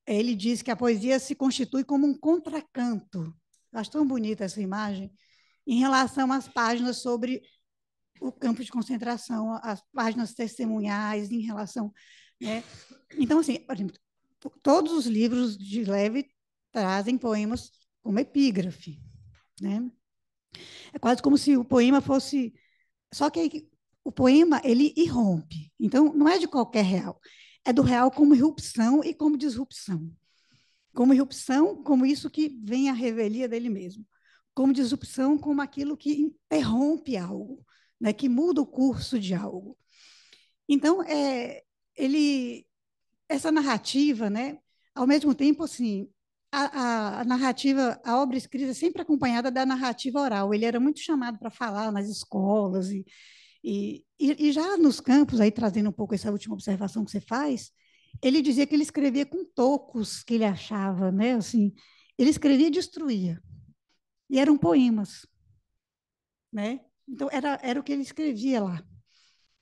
Ele diz que a poesia se constitui como um contracanto. Eu acho tão bonita essa imagem, em relação às páginas sobre o campo de concentração, as páginas testemunhais, em relação... Né? Então, assim, por exemplo, todos os livros de Levi trazem poemas como epígrafe. Né? É quase como se o poema fosse... Só que o poema, ele irrompe. Então, não é de qualquer real. É do real como irrupção e como disrupção. Como irrupção, como isso que vem à revelia dele mesmo. Como disrupção, como aquilo que interrompe algo, né? Que muda o curso de algo. Então, essa narrativa, né? Ao mesmo tempo, assim, a narrativa, a obra escrita é sempre acompanhada da narrativa oral. Ele era muito chamado para falar nas escolas e já nos campos, aí trazendo um pouco essa última observação que você faz, ele dizia que ele escrevia com tocos que ele achava, né? Assim, ele escrevia e destruía. E eram poemas, né? Então, era o que ele escrevia lá.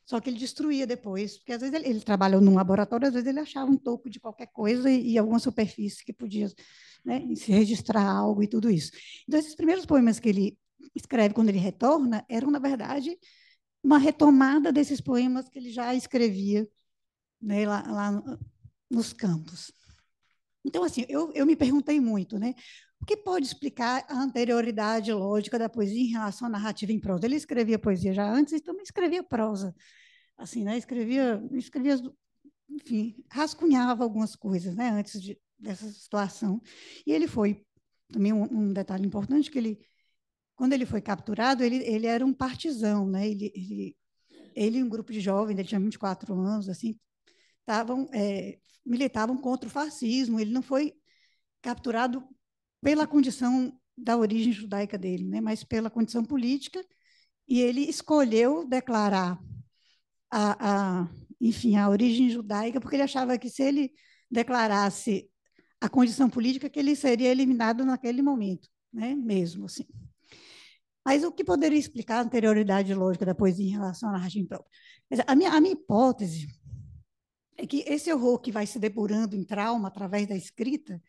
Só que ele destruía depois, porque às vezes ele trabalhou num laboratório, às vezes ele achava um toco de qualquer coisa e alguma superfície que podia, né, se registrar algo e tudo isso. Então, esses primeiros poemas que ele escreve quando ele retorna eram, na verdade, uma retomada desses poemas que ele já escrevia, né, lá nos campos. Então, assim, eu me perguntei muito, né? O que pode explicar a anterioridade lógica da poesia em relação à narrativa em prosa? Ele escrevia poesia já antes e também escrevia prosa. Assim, né? Escrevia, enfim, rascunhava algumas coisas, né? Antes dessa situação. E ele foi, também um detalhe importante, que quando ele foi capturado, ele era um partisão, né? Ele e um grupo de jovens, ele tinha 24 anos, assim, militavam contra o fascismo. Ele não foi capturado pela condição da origem judaica dele, né? Mas pela condição política, e ele escolheu declarar enfim, a origem judaica, porque ele achava que se ele declarasse a condição política, que ele seria eliminado naquele momento, né? Mesmo assim. Mas o que poderia explicar a anterioridade lógica da poesia em relação à narrativa própria? A minha hipótese é que esse horror que vai se depurando em trauma através da escrita,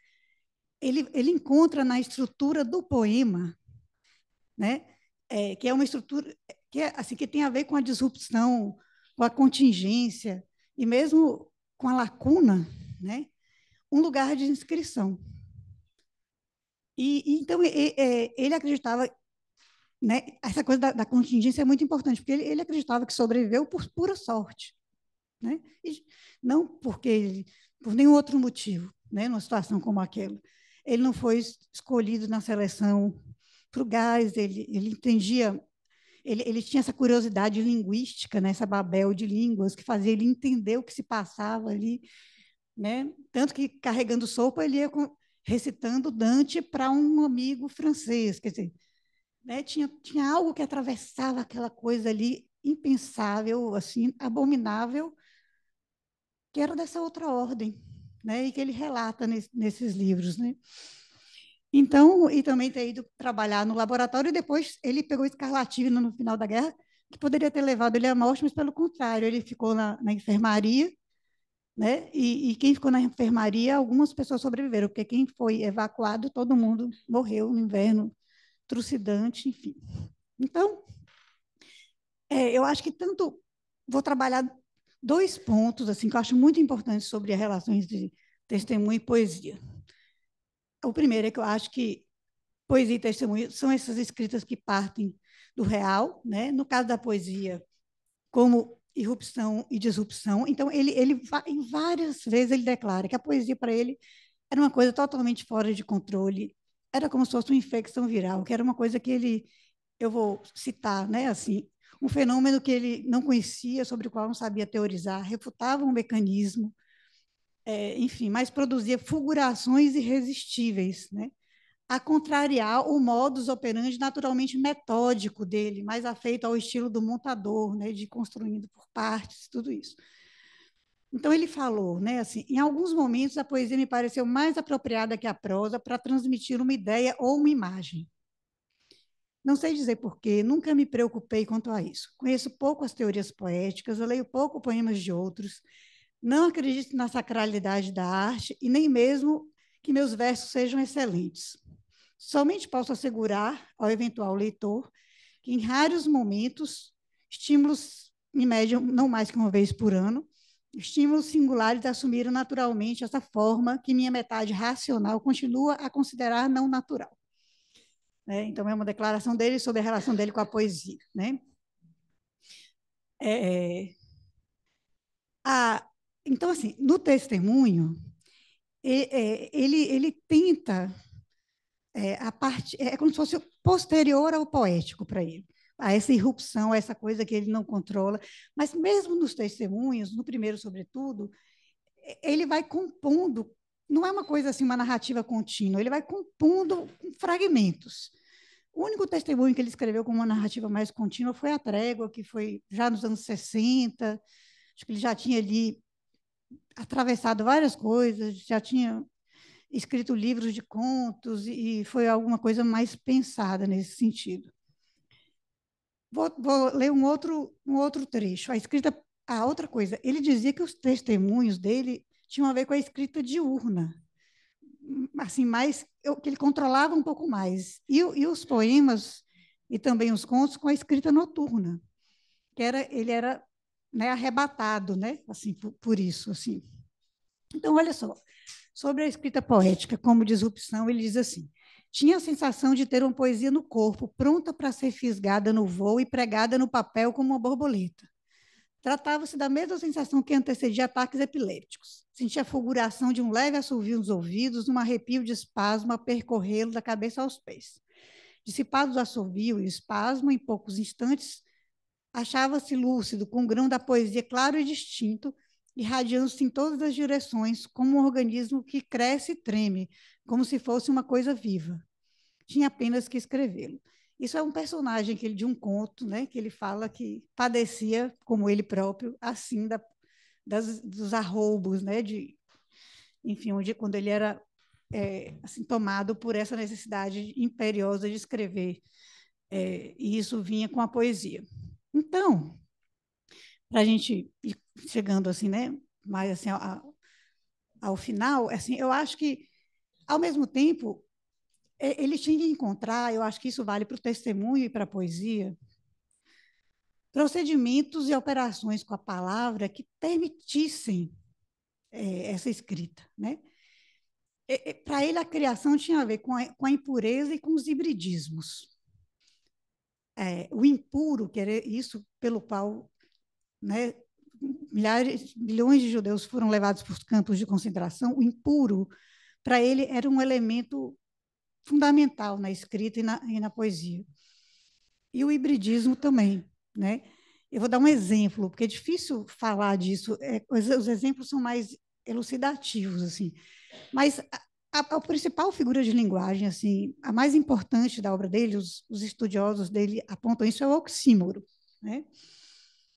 ele encontra na estrutura do poema, né? Que é uma estrutura que tem a ver com a disrupção, com a contingência e mesmo com a lacuna, né, um lugar de inscrição. Então, ele acreditava, né, essa coisa da contingência é muito importante, porque ele acreditava que sobreviveu por pura sorte, né, e não por nenhum outro motivo, né, numa situação como aquela. Ele não foi escolhido na seleção para o gás, ele entendia, ele tinha essa curiosidade linguística, né, essa babel de línguas que fazia ele entender o que se passava ali, né? Tanto que, carregando sopa, ele ia recitando Dante para um amigo francês, quer dizer, né? Tinha algo que atravessava aquela coisa ali impensável, assim, abominável, que era dessa outra ordem, né? E que ele relata nesses livros, né? Então, e também ter ido trabalhar no laboratório, e depois ele pegou escarlatina no final da guerra, que poderia ter levado ele à morte, mas pelo contrário, ele ficou na enfermaria, né? E quem ficou na enfermaria, algumas pessoas sobreviveram, porque quem foi evacuado, todo mundo morreu no inverno trucidante, enfim. Então, eu acho que tanto vou trabalhar dois pontos assim que eu acho muito importantes sobre as relações de testemunho e poesia. O primeiro é que eu acho que poesia e testemunho são essas escritas que partem do real, né? No caso da poesia, como irrupção e disrupção. Então, ele em várias vezes ele declara que a poesia para ele era uma coisa totalmente fora de controle, era como se fosse uma infecção viral, que era uma coisa que eu vou citar, né, assim, um fenômeno que ele não conhecia, sobre o qual não sabia teorizar, refutava um mecanismo, enfim, mas produzia fulgurações irresistíveis, né, a contrariar o modus operandi naturalmente metódico dele, mais afeito ao estilo do montador, né, de construindo por partes, tudo isso. Então ele falou, né, assim, em alguns momentos a poesia me pareceu mais apropriada que a prosa para transmitir uma ideia ou uma imagem. Não sei dizer porquê, nunca me preocupei quanto a isso. Conheço pouco as teorias poéticas, eu leio pouco poemas de outros, não acredito na sacralidade da arte e nem mesmo que meus versos sejam excelentes. Somente posso assegurar ao eventual leitor que, em raros momentos, estímulos, em média, não mais que uma vez por ano, estímulos singulares assumiram naturalmente essa forma que minha metade racional continua a considerar não natural. Né? Então, é uma declaração dele sobre a relação dele com a poesia. Né? Então, assim, no testemunho, ele tenta a parte, é como se fosse posterior ao poético para ele, a essa irrupção, a essa coisa que ele não controla. Mas mesmo nos testemunhos, no primeiro sobretudo, ele vai compondo, não é uma coisa assim, uma narrativa contínua, ele vai compondo fragmentos. O único testemunho que ele escreveu com uma narrativa mais contínua foi A Trégua, que foi já nos anos 60, acho que ele já tinha ali atravessado várias coisas, já tinha escrito livros de contos e foi alguma coisa mais pensada nesse sentido. Vou ler um outro trecho. A outra coisa, ele dizia que os testemunhos dele tinham a ver com a escrita diurna, assim, mais que ele controlava um pouco mais. E os poemas e também os contos com a escrita noturna, que ele era, né, arrebatado, né, assim, por isso, assim. Então, olha só, sobre a escrita poética como disrupção, ele diz assim: tinha a sensação de ter uma poesia no corpo, pronta para ser fisgada no voo e pregada no papel como uma borboleta. Tratava-se da mesma sensação que antecedia ataques epilépticos. Sentia a fulguração de um leve assovio nos ouvidos, um arrepio de espasmo a percorrê-lo da cabeça aos pés. Dissipados o assovio e o espasmo, em poucos instantes, achava-se lúcido, com o grão da poesia claro e distinto, irradiando-se em todas as direções, como um organismo que cresce e treme, como se fosse uma coisa viva. Tinha apenas que escrevê-lo. Isso é um personagem de um conto, né, que ele fala que padecia, como ele próprio, assim, dos arroubos, né, enfim, quando ele era assim, tomado por essa necessidade imperiosa de escrever. E isso vinha com a poesia. Então, para a gente ir chegando assim, né, mais assim ao final, assim, eu acho que, ao mesmo tempo, ele tinha que encontrar, eu acho que isso vale para o testemunho e para a poesia, procedimentos e operações com a palavra que permitissem essa escrita, né? Para ele, a criação tinha a ver com a impureza e com os hibridismos. O impuro, que era isso pelo qual, né, milhões de judeus foram levados para os campos de concentração, o impuro, para ele, era um elemento fundamental na escrita e na poesia. E o hibridismo também, né? Eu vou dar um exemplo, porque é difícil falar disso, os exemplos são mais elucidativos, assim. Mas a principal figura de linguagem, assim, a mais importante da obra dele, os estudiosos dele apontam isso, é o oxímoro, né?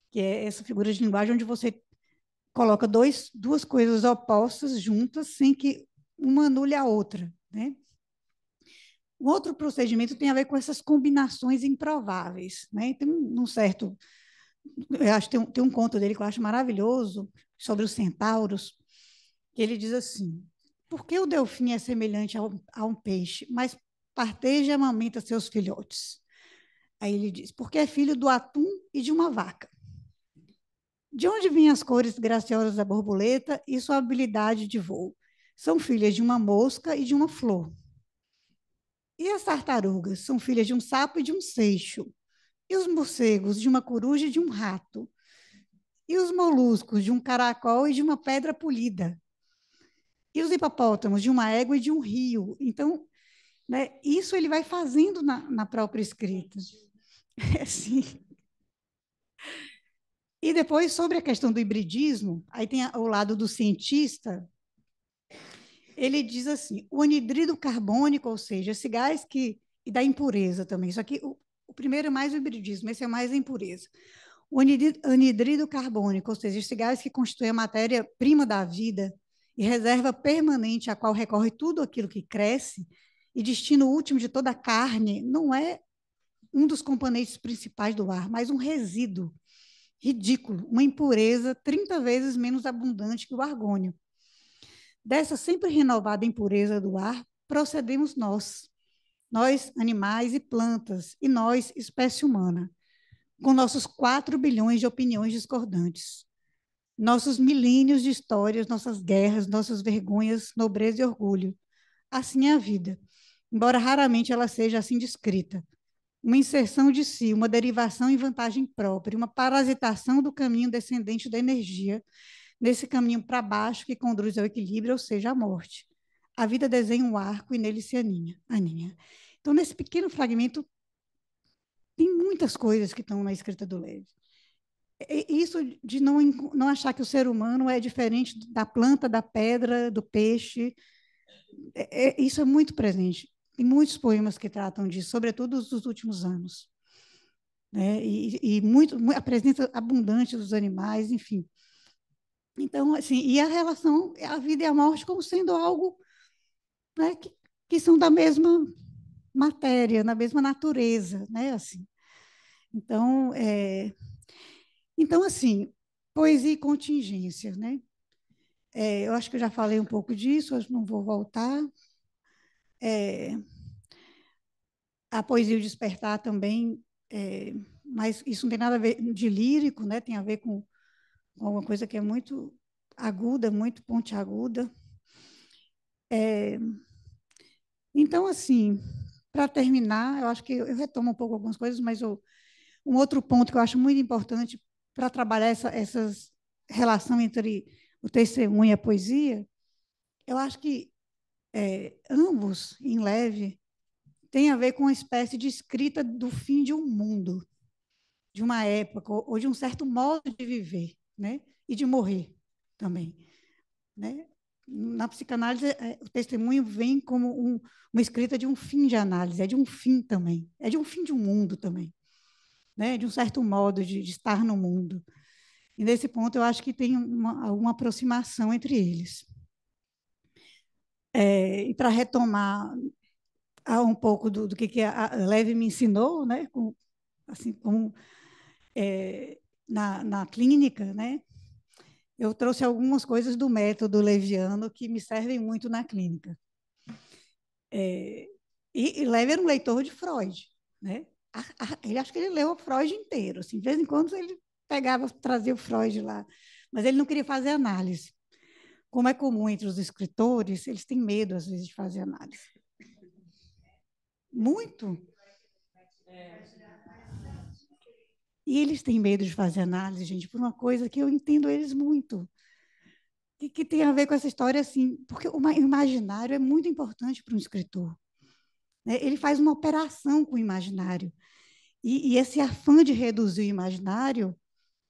Que é essa figura de linguagem onde você coloca duas coisas opostas juntas sem que uma anule a outra, né? O outro procedimento tem a ver com essas combinações improváveis, né? Tem certo, eu acho que tem um conto dele que eu acho maravilhoso sobre os centauros, que ele diz assim: por que o delfim é semelhante a um peixe, mas parteja e amamenta seus filhotes? Aí ele diz: porque é filho do atum e de uma vaca. De onde vêm as cores graciosas da borboleta e sua habilidade de voo? São filhas de uma mosca e de uma flor. E as tartarugas? São filhas de um sapo e de um seixo. E os morcegos? De uma coruja e de um rato. E os moluscos? De um caracol e de uma pedra polida. E os hipopótamos? De uma égua e de um rio. Então, né, isso ele vai fazendo na própria escrita. Assim. E depois, sobre a questão do hibridismo, aí tem o lado do cientista, ele diz assim: o anidrido carbônico, ou seja, esse gás e da impureza também. Isso aqui, o primeiro é mais o hibridismo, esse é mais a impureza. O anidrido carbônico, ou seja, esse gás que constitui a matéria-prima da vida e reserva permanente a qual recorre tudo aquilo que cresce, e destino último de toda a carne, não é um dos componentes principais do ar, mas um resíduo ridículo, uma impureza 30 vezes menos abundante que o argônio. Dessa sempre renovada impureza do ar, procedemos nós, animais e plantas, e nós, espécie humana, com nossos 4 bilhões de opiniões discordantes, nossos milênios de histórias, nossas guerras, nossas vergonhas, nobreza e orgulho. Assim é a vida, embora raramente ela seja assim descrita. Uma inserção de si, uma derivação em vantagem própria, uma parasitação do caminho descendente da energia, nesse caminho para baixo que conduz ao equilíbrio, ou seja, à morte. A vida desenha um arco e nele se aninha. Então, nesse pequeno fragmento, tem muitas coisas que estão na escrita do Levi. Isso de não achar que o ser humano é diferente da planta, da pedra, do peixe, isso é muito presente. Tem muitos poemas que tratam disso, sobretudo os dos últimos anos. Né? E a presença abundante dos animais, enfim. Então, assim, e a relação, a vida e a morte como sendo algo, né, que são da mesma matéria, na mesma natureza, né, assim. Então, assim, poesia e contingência, né? Eu acho que eu já falei um pouco disso, acho que não vou voltar. A poesia e o despertar também, mas isso não tem nada a ver de lírico, né? Tem a ver com alguma coisa que é muito aguda, muito pontiaguda. Então, assim, para terminar, eu acho que eu retomo um pouco algumas coisas, mas um outro ponto que eu acho muito importante para trabalhar essa relação entre o testemunho e a poesia, eu acho que ambos, em leve, têm a ver com uma espécie de escrita do fim de um mundo, de uma época, ou de um certo modo de viver, né? E de morrer também, né? Na psicanálise, o testemunho vem como uma escrita de um fim de análise, é de um fim também, é de um fim de um mundo também, né? De um certo modo de estar no mundo. E nesse ponto eu acho que tem alguma aproximação entre eles. E para retomar um pouco do que a Leve me ensinou, né? Assim como na clínica, né? Eu trouxe algumas coisas do método leviano que me servem muito na clínica. E Leve era um leitor de Freud, né? Ele acho que ele leu o Freud inteiro, assim, de vez em quando ele pegava, trazia o Freud lá, mas ele não queria fazer análise. como é comum entre os escritores, eles têm medo, às vezes, de fazer análise. Muito. E eles têm medo de fazer análise, gente, por uma coisa que eu entendo eles muito. Que tem a ver com essa história, assim, porque o imaginário é muito importante para um escritor, né? Ele faz uma operação com o imaginário. E esse afã de reduzir o imaginário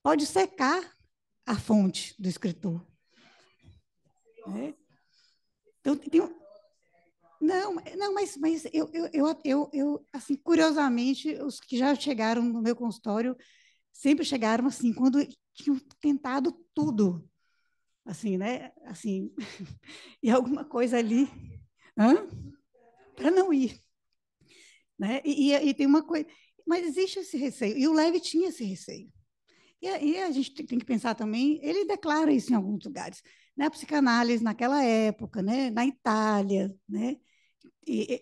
pode secar a fonte do escritor, né? Então, não, mas assim, curiosamente, os que já chegaram no meu consultório sempre chegaram assim, quando tinham tentado tudo, assim, né? Assim, e alguma coisa ali, para não ir, né? E tem uma coisa, mas existe esse receio, e o Levi tinha esse receio. E a gente tem que pensar também, ele declara isso em alguns lugares, né? A psicanálise naquela época, né? Na Itália, né?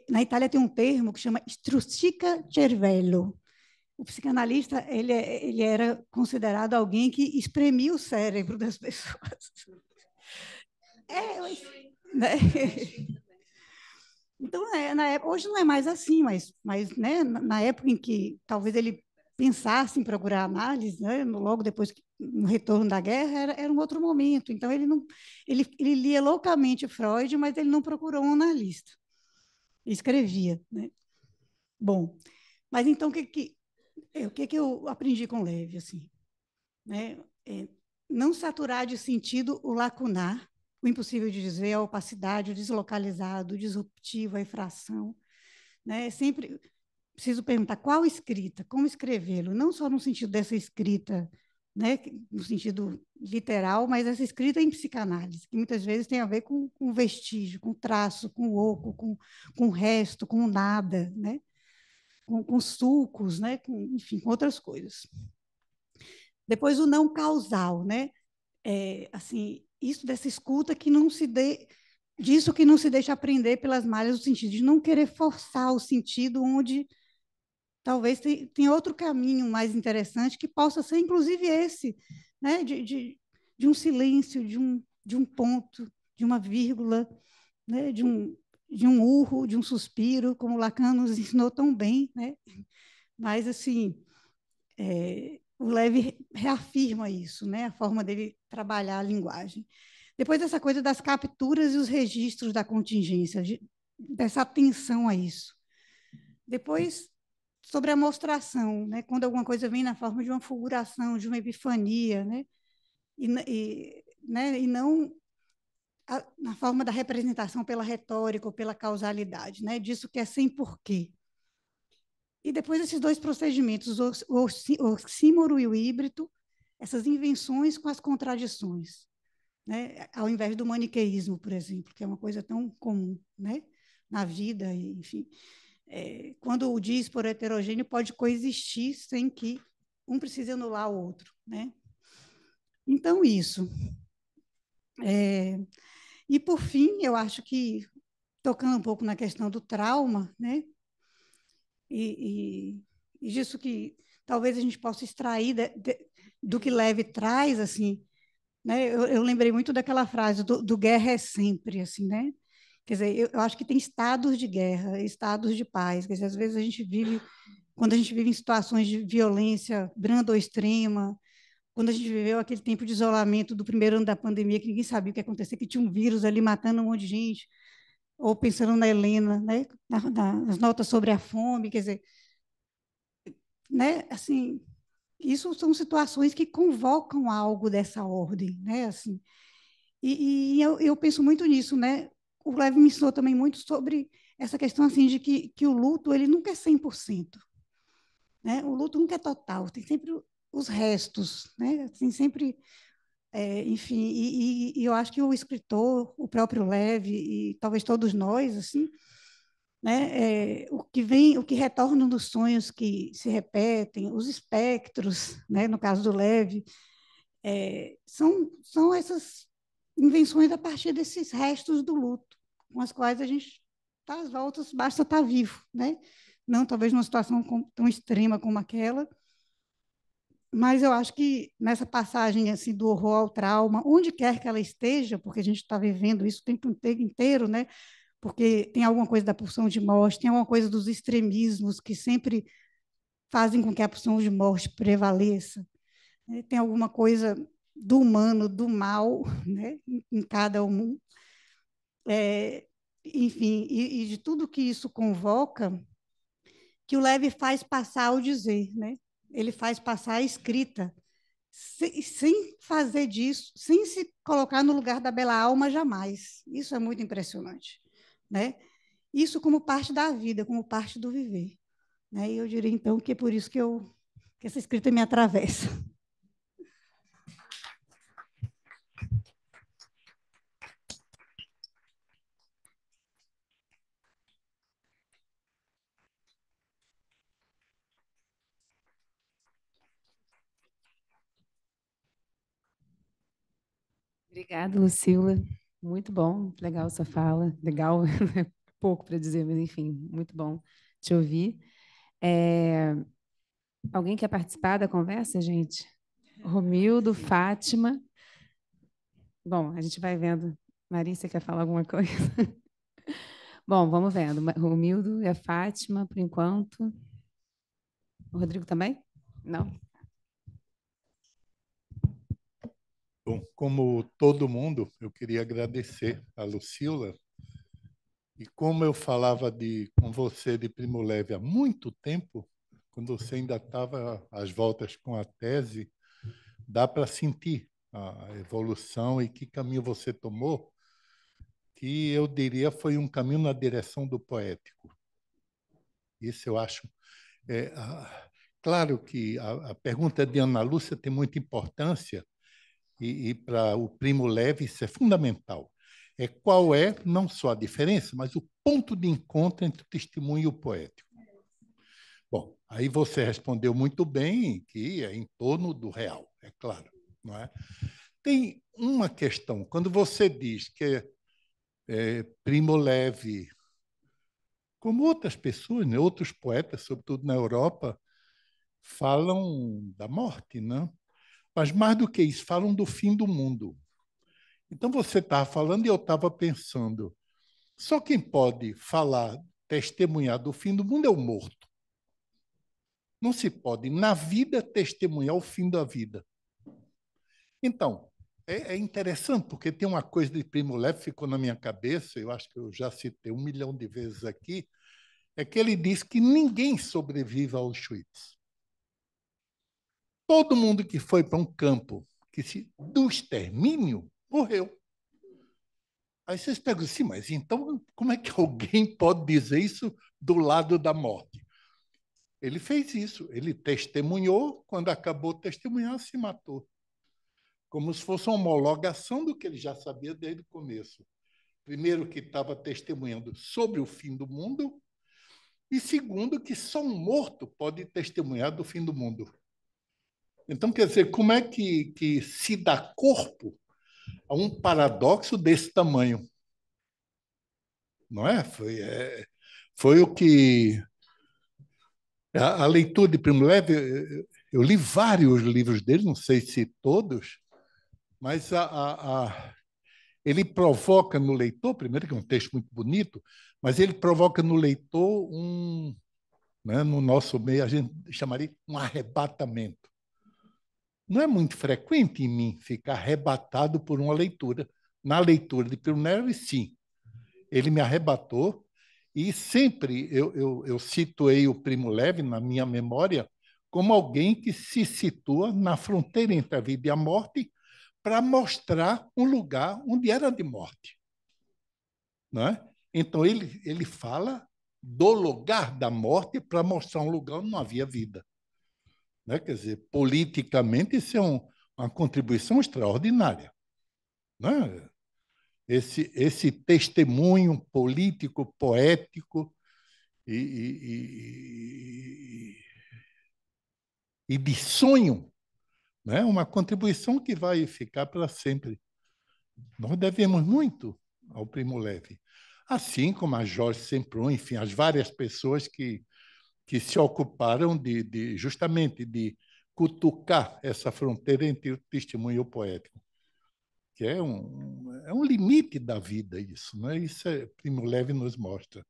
Na Itália tem um termo que chama strustica cervello. O psicanalista ele era considerado alguém que espremia o cérebro das pessoas. Né? Então, hoje não é mais assim, mas né, na época em que talvez ele pensasse em procurar análise, né, logo depois no retorno da guerra, era um outro momento. Então, ele lia loucamente Freud, mas ele não procurou um analista. Ele escrevia. Né? Bom, mas então, o que eu aprendi com Levi? Assim, né? Não saturar de sentido o lacunar, o impossível de dizer, a opacidade, o deslocalizado, o disruptivo, a infração. Né? Sempre preciso perguntar qual escrita, como escrevê-lo, não só no sentido dessa escrita, né, no sentido literal, mas essa escrita em psicanálise, que muitas vezes tem a ver com vestígio, com traço, com oco, com resto, com nada, né? Com sulcos, né? Enfim, com outras coisas. Depois o não causal, né? Assim, isso dessa escuta que não se dê, disso que não se deixa aprender pelas malhas do sentido, de não querer forçar o sentido onde talvez tenha outro caminho mais interessante que possa ser, inclusive, esse, né? De um silêncio, de um ponto, de uma vírgula, né? De um urro, de um suspiro, como Lacan nos ensinou tão bem, né? Mas, assim, o Levi reafirma isso, né? A forma dele trabalhar a linguagem. Depois dessa coisa das capturas e os registros da contingência, dessa atenção a isso. Depois, sobre a mostração, né? Quando alguma coisa vem na forma de uma fulguração, de uma epifania, né? E não na forma da representação pela retórica ou pela causalidade, né? Disso que é sem porquê. E depois esses dois procedimentos, o oxímoro e o híbrido, essas invenções com as contradições, né? Ao invés do maniqueísmo, por exemplo, que é uma coisa tão comum, né? Na vida, enfim. Quando o dispor heterogêneo pode coexistir sem que um precise anular o outro. Né? Então, isso. E, por fim, eu acho que, tocando um pouco na questão do trauma, né? E disso que talvez a gente possa extrair do que Levi traz, assim, né? Eu lembrei muito daquela frase do guerra é sempre, assim, né? Quer dizer, eu acho que tem estados de guerra, estados de paz. Quer dizer, às vezes a gente vive, quando a gente vive em situações de violência branda ou extrema, quando a gente viveu aquele tempo de isolamento do primeiro ano da pandemia, que ninguém sabia o que ia acontecer, que tinha um vírus ali matando um monte de gente, ou pensando na Helena, né, nas notas sobre a fome, quer dizer, né, assim, isso são situações que convocam algo dessa ordem, né, assim. E eu penso muito nisso, né? O Levi me ensinou também muito sobre essa questão assim de que o luto ele nunca é 100%, né? O luto nunca é total, tem sempre os restos, né? Tem sempre, enfim, e eu acho que o escritor, o próprio Levi e talvez todos nós, assim, né? O que retorna nos sonhos que se repetem, os espectros, né? No caso do Levi, são essas invenções a partir desses restos do luto, com as quais a gente está às voltas, basta estar vivo, né? Não talvez numa situação tão extrema como aquela, mas eu acho que nessa passagem assim do horror ao trauma, onde quer que ela esteja, porque a gente está vivendo isso o tempo inteiro, né? Porque tem alguma coisa da pulsão de morte, tem alguma coisa dos extremismos que sempre fazem com que a pulsão de morte prevaleça, né? Tem alguma coisa do humano, do mal, né? Em cada um. Enfim, e de tudo que isso convoca, que o Leve faz passar ao dizer, né? Ele faz passar a escrita, sem fazer disso, sem se colocar no lugar da bela alma jamais. Isso é muito impressionante, né? Isso como parte da vida, como parte do viver, né? E eu diria então que é por isso que essa escrita me atravessa. Obrigada, Lucila. Muito bom, legal sua fala. Legal, pouco para dizer, mas enfim, muito bom te ouvir. Alguém quer participar da conversa, gente? Romildo, Fátima. Bom, a gente vai vendo. Marícia quer falar alguma coisa? Bom, vamos vendo. Romildo e a Fátima, por enquanto. O Rodrigo também? Não? Bom, como todo mundo, eu queria agradecer a Lucila. E como eu falava com você de Primo Levi há muito tempo, quando você ainda estava às voltas com a tese, dá para sentir a evolução e que caminho você tomou, que eu diria foi um caminho na direção do poético. Isso eu acho. Claro que a pergunta de Ana Lúcia tem muita importância, e para o Primo Levi isso é fundamental. Qual é não só a diferença, mas o ponto de encontro entre o testemunho e o poético. Bom, aí você respondeu muito bem que é em torno do real, é claro, não é? Tem uma questão, quando você diz que Primo Levi, como outras pessoas, né, outros poetas, sobretudo na Europa, falam da morte, né? Mas mais do que isso, falam do fim do mundo. Então você estava falando e eu estava pensando, só quem pode falar, testemunhar do fim do mundo é o morto. Não se pode, na vida, testemunhar o fim da vida. Então, é interessante, porque tem uma coisa de Primo Levi que ficou na minha cabeça, eu acho que eu já citei 1 milhão de vezes aqui, é que ele diz que ninguém sobrevive ao Auschwitz. Todo mundo que foi para um campo do extermínio morreu. Aí vocês perguntam assim, mas então como é que alguém pode dizer isso do lado da morte? Ele fez isso, ele testemunhou, quando acabou de testemunhar, se matou. Como se fosse uma homologação do que ele já sabia desde o começo. Primeiro, que estava testemunhando sobre o fim do mundo, e segundo, que só um morto pode testemunhar do fim do mundo. Então, quer dizer, como é que se dá corpo a um paradoxo desse tamanho? Não é? Foi o que... A leitura de Primo Levi, eu li vários livros dele, não sei se todos, mas ele provoca no leitor, primeiro que é um texto muito bonito, mas ele provoca no leitor né, no nosso meio, a gente chamaria um arrebatamento. Não é muito frequente em mim ficar arrebatado por uma leitura. Na leitura de Primo Levi, sim. Ele me arrebatou e sempre eu situei o Primo Levi na minha memória como alguém que se situa na fronteira entre a vida e a morte para mostrar um lugar onde era de morte. Não é? Então, ele fala do lugar da morte para mostrar um lugar onde não havia vida. Né? Quer dizer, politicamente, isso é uma contribuição extraordinária. Né? Esse testemunho político, poético e de sonho, né? Uma contribuição que vai ficar para sempre. Nós devemos muito ao Primo Levi, assim como a Jorge Semprún, enfim, as várias pessoas que se ocuparam justamente de cutucar essa fronteira entre o testemunho e o poético, que é um limite da vida isso, né? Isso Primo Levi nos mostra.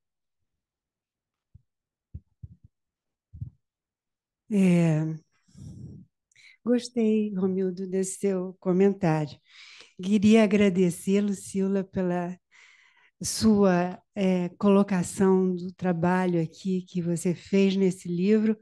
Gostei, Romildo, desse seu comentário. Queria agradecer, Lucila, pela sua colocação do trabalho aqui que você fez nesse livro,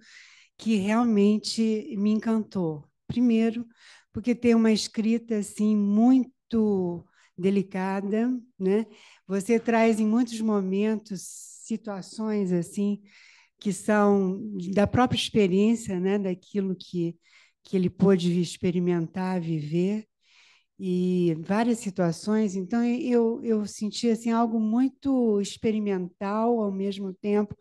que realmente me encantou. Primeiro, porque tem uma escrita assim muito delicada, né? Você traz em muitos momentos situações assim que são da própria experiência, né? Daquilo que ele pôde experimentar, viver, e várias situações. Então, eu senti assim, algo muito experimental, ao mesmo tempo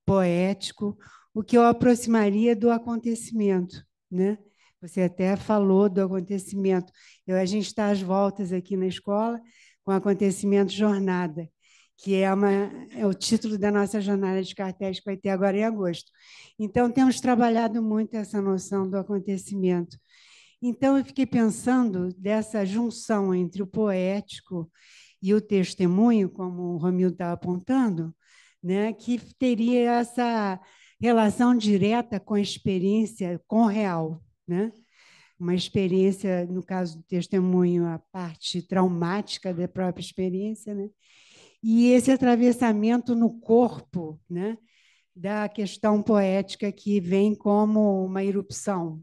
poético, o que eu aproximaria do acontecimento, né? Você até falou do acontecimento. A gente está às voltas aqui na escola com o acontecimento Jornada, que é o título da nossa jornada de cartéis que vai ter agora em agosto. Então, temos trabalhado muito essa noção do acontecimento. Então, eu fiquei pensando dessa junção entre o poético e o testemunho, como o Romildo estava apontando, né, que teria essa relação direta com a experiência, com o real, né? Uma experiência, no caso do testemunho, a parte traumática da própria experiência, né? E esse atravessamento no corpo, né, da questão poética que vem como uma erupção,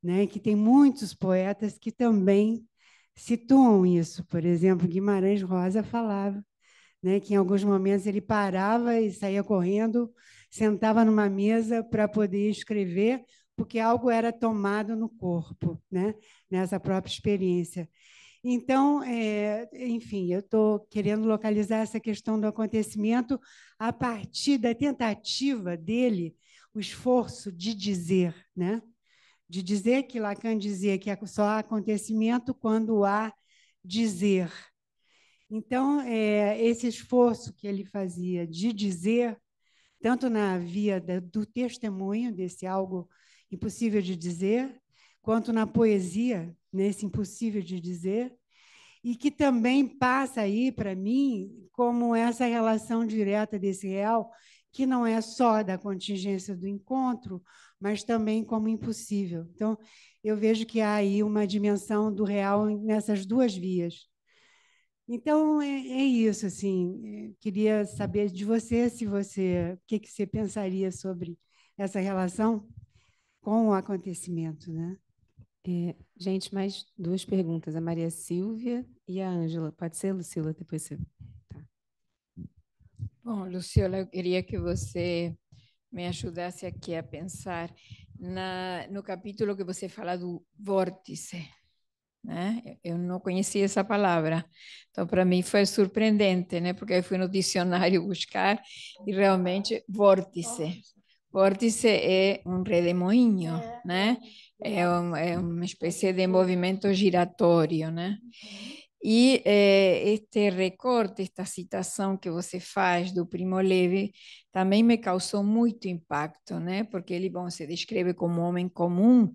né? Que tem muitos poetas que também situam isso. Por exemplo, Guimarães Rosa falava, né, que em alguns momentos ele parava e saía correndo, sentava numa mesa para poder escrever, porque algo era tomado no corpo, né, nessa própria experiência. Então, enfim, eu estou querendo localizar essa questão do acontecimento a partir da tentativa dele, o esforço de dizer, né? De dizer que Lacan dizia que só há acontecimento quando há dizer. Então, esse esforço que ele fazia de dizer, tanto na via do testemunho, desse algo impossível de dizer, quanto na poesia, nesse impossível de dizer, e que também passa aí, para mim, como essa relação direta desse real, que não é só da contingência do encontro, mas também como impossível. Então, eu vejo que há aí uma dimensão do real nessas duas vias. Então, é isso, assim, queria saber de você, o que você pensaria sobre essa relação com o acontecimento, né? Gente, mais duas perguntas, a Maria Silvia e a Ângela. Pode ser, Lucila? Depois você... Tá. Bom, Lucila, eu queria que você me ajudasse aqui a pensar no capítulo que você fala do vórtice, né? Eu não conhecia essa palavra, então para mim foi surpreendente, né? Porque eu fui no dicionário buscar e realmente vórtice. Vórtice é um redemoinho, né? É uma espécie de movimento giratório, né? E este recorte, esta citação que você faz do Primo Levi, também me causou muito impacto, né? Porque ele, bom, se descreve como um homem comum,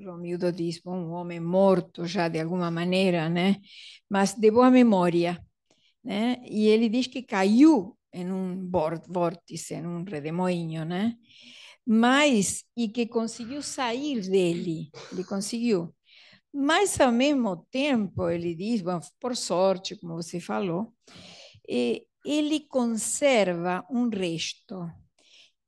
Romildo diz, bom, um homem morto já de alguma maneira, né? Mas de boa memória, né? E ele diz que caiu em um vórtice, em um redemoinho, né? Mas, e que conseguiu sair dele, ele conseguiu. Mas, ao mesmo tempo, ele diz, bom, por sorte, como você falou, ele conserva um resto,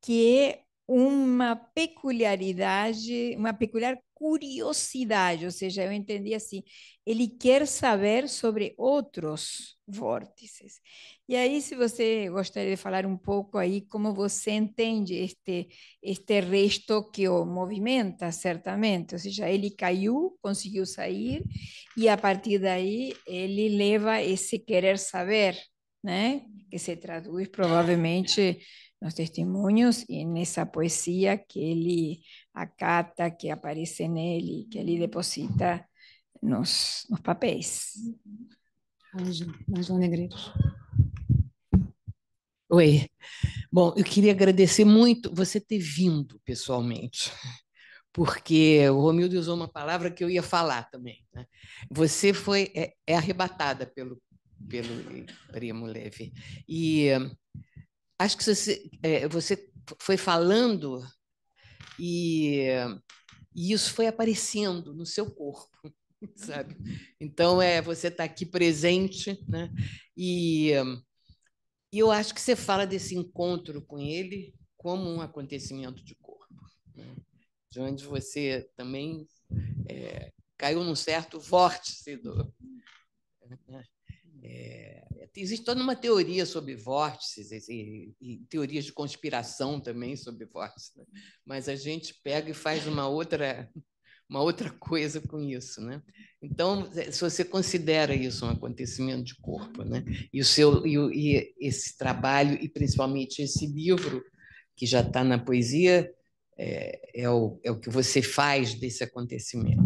que é uma peculiaridade, uma peculiar curiosidade, ou seja, eu entendi assim, ele quer saber sobre outros vórtices. E aí, se você gostaria de falar um pouco aí como você entende este resto que o movimenta, certamente, ou seja, ele caiu, conseguiu sair, e a partir daí ele leva esse querer saber, né? Que se traduz provavelmente nos testemunhos e nessa poesia que ele acata, que aparece nele, que ele deposita nos papéis. Ângela Negreiros. Oi. Bom, eu queria agradecer muito você ter vindo pessoalmente, porque o Romildo usou uma palavra que eu ia falar também, né? Você é arrebatada pelo Primo Levi. E acho que você foi falando e isso foi aparecendo no seu corpo, sabe? Então, você está aqui presente, né? E eu acho que você fala desse encontro com ele como um acontecimento de corpo, né? De onde você também caiu num certo vórtice né? Existe toda uma teoria sobre vórtices e teorias de conspiração também sobre vórtices, né? Mas a gente pega e faz uma outra coisa com isso, né? Então, se você considera isso um acontecimento de corpo, né? E esse trabalho e principalmente esse livro que já está na poesia é o que você faz desse acontecimento.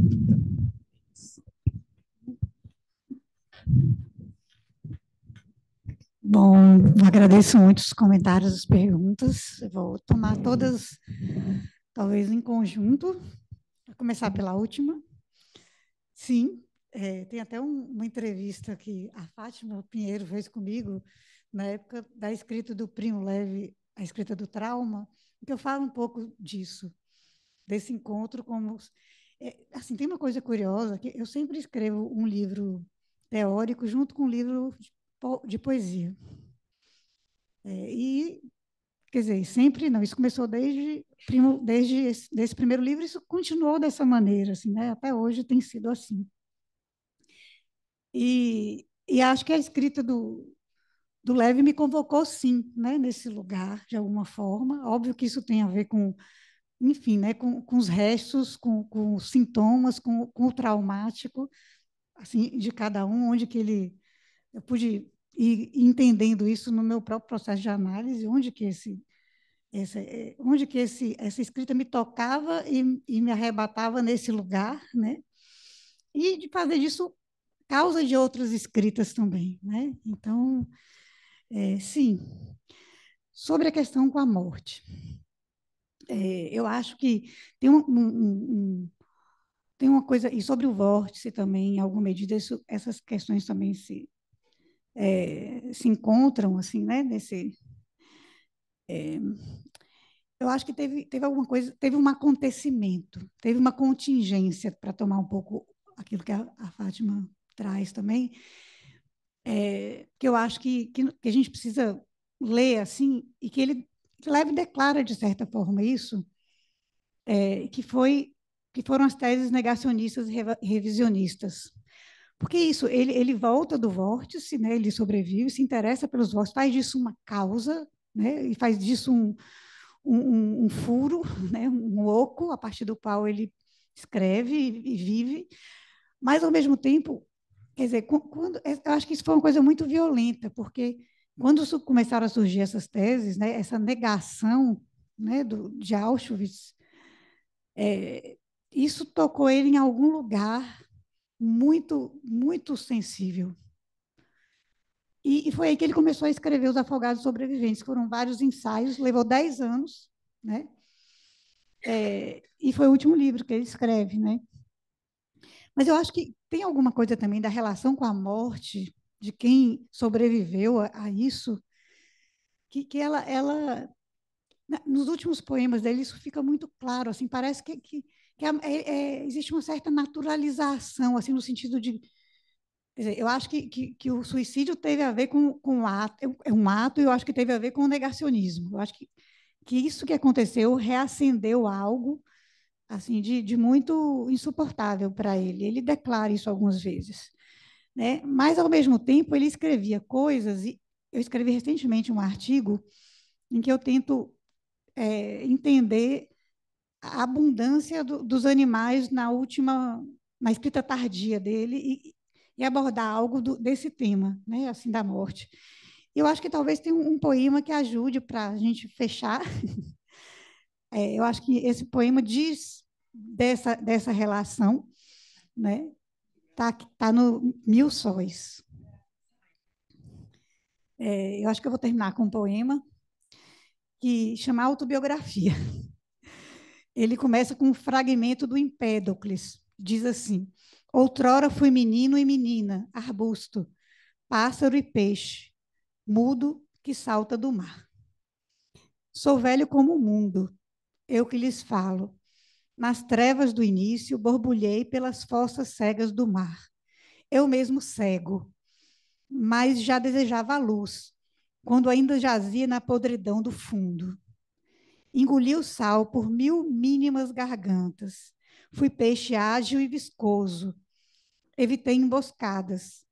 Bom, agradeço muito os comentários, as perguntas. Eu vou tomar todas, talvez em conjunto. Vou começar pela última. Sim, tem até uma entrevista que a Fátima Pinheiro fez comigo, na época da escrita do Primo Levi, a escrita do trauma, que eu falo um pouco disso, desse encontro como... assim, tem uma coisa curiosa, que eu sempre escrevo um livro teórico junto com um livro de poesia. Quer dizer, sempre não, isso começou desde esse primeiro livro, isso continuou dessa maneira, assim, né? Até hoje tem sido assim. E acho que a escrita do Levi me convocou, sim, né? Nesse lugar, de alguma forma. Óbvio que isso tem a ver com, enfim, né? Com os restos, com os sintomas, com o traumático, assim, de cada um, onde que ele... Eu pude ir entendendo isso no meu próprio processo de análise, onde que essa escrita me tocava e me arrebatava nesse lugar, né? E de fazer disso causa de outras escritas também, né? Então, sim. Sobre a questão com a morte, eu acho que tem uma coisa, e sobre o vórtice também, em alguma medida, essas questões também se encontram, assim, né? Eu acho que teve alguma coisa, teve um acontecimento, teve uma contingência, para tomar um pouco aquilo que a Fátima traz também, que eu acho que a gente precisa ler assim, e que ele Leve declara, de certa forma, isso, que foram as teses negacionistas e revisionistas. Porque isso, ele volta do vórtice, né, ele sobrevive, se interessa pelos vórtices, faz disso uma causa, né, e faz disso um furo, né, um oco, a partir do qual ele escreve e vive, mas, ao mesmo tempo, quer dizer, eu acho que isso foi uma coisa muito violenta, porque quando começaram a surgir essas teses, né, essa negação, né, de Auschwitz, isso tocou ele em algum lugar muito, muito sensível. E foi aí que ele começou a escrever Os Afogados Sobreviventes, que foram vários ensaios, levou 10 anos, né? E foi o último livro que ele escreve, né? Mas eu acho que tem alguma coisa também da relação com a morte de quem sobreviveu a isso, que nos últimos poemas dele, isso fica muito claro, assim, parece que existe uma certa naturalização, assim, no sentido de... Quer dizer, eu acho que o suicídio teve a ver com o ato, é um ato, e eu acho que teve a ver com o negacionismo. Eu acho que isso que aconteceu reacendeu algo assim de muito insuportável para ele. Ele declara isso algumas vezes, né? Mas, ao mesmo tempo, ele escrevia coisas, e eu escrevi recentemente um artigo em que eu tento entender a abundância dos animais na escrita tardia dele e abordar algo desse tema, né, assim, da morte. Eu acho que talvez tenha um poema que ajude para a gente fechar. Eu acho que esse poema diz dessa relação, né? Tá no Mil Sóis. Eu acho que eu vou terminar com um poema que chama Autobiografia. Ele começa com um fragmento do Empédocles. Diz assim: outrora fui menino e menina, arbusto, pássaro e peixe, mudo que salta do mar. Sou velho como o mundo, eu que lhes falo. Nas trevas do início, borbulhei pelas fossas cegas do mar. Eu mesmo cego, mas já desejava a luz, quando ainda jazia na podridão do fundo. Engoli o sal por 1000 mínimas gargantas. Fui peixe ágil e viscoso. Evitei emboscadas.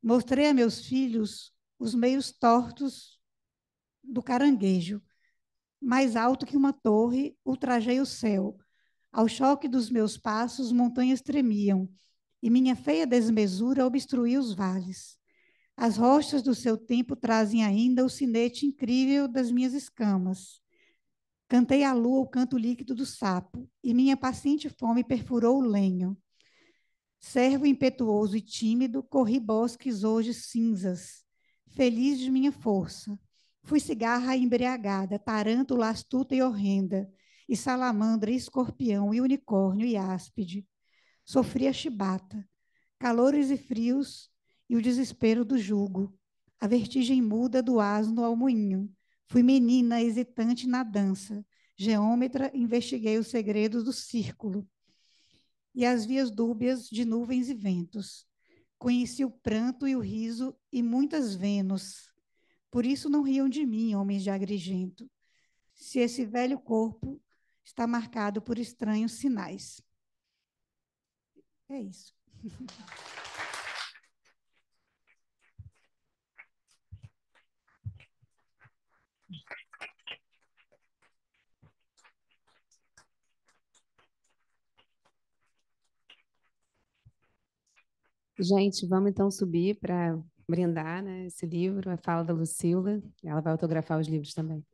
Mostrei a meus filhos os meios tortos do caranguejo. Mais alto que uma torre, ultrajei o céu. Ao choque dos meus passos, montanhas tremiam, e minha feia desmesura obstruía os vales. As rochas do seu tempo trazem ainda o sinete incrível das minhas escamas. Cantei à lua o canto líquido do sapo, e minha paciente fome perfurou o lenho. Servo impetuoso e tímido, corri bosques hoje cinzas, feliz de minha força. Fui cigarra embriagada, tarântula astuta e horrenda, e salamandra, e escorpião, e unicórnio, e áspide. Sofri a chibata, calores e frios, e o desespero do jugo, a vertigem muda do asno ao moinho. Fui menina hesitante na dança, geômetra, investiguei os segredos do círculo e as vias dúbias de nuvens e ventos. Conheci o pranto e o riso e muitas Vênus. Por isso não riam de mim, homens de agrigento, se esse velho corpo está marcado por estranhos sinais. É isso. Gente, vamos então subir para brindar, né, esse livro, a fala da Lucila. Ela vai autografar os livros também.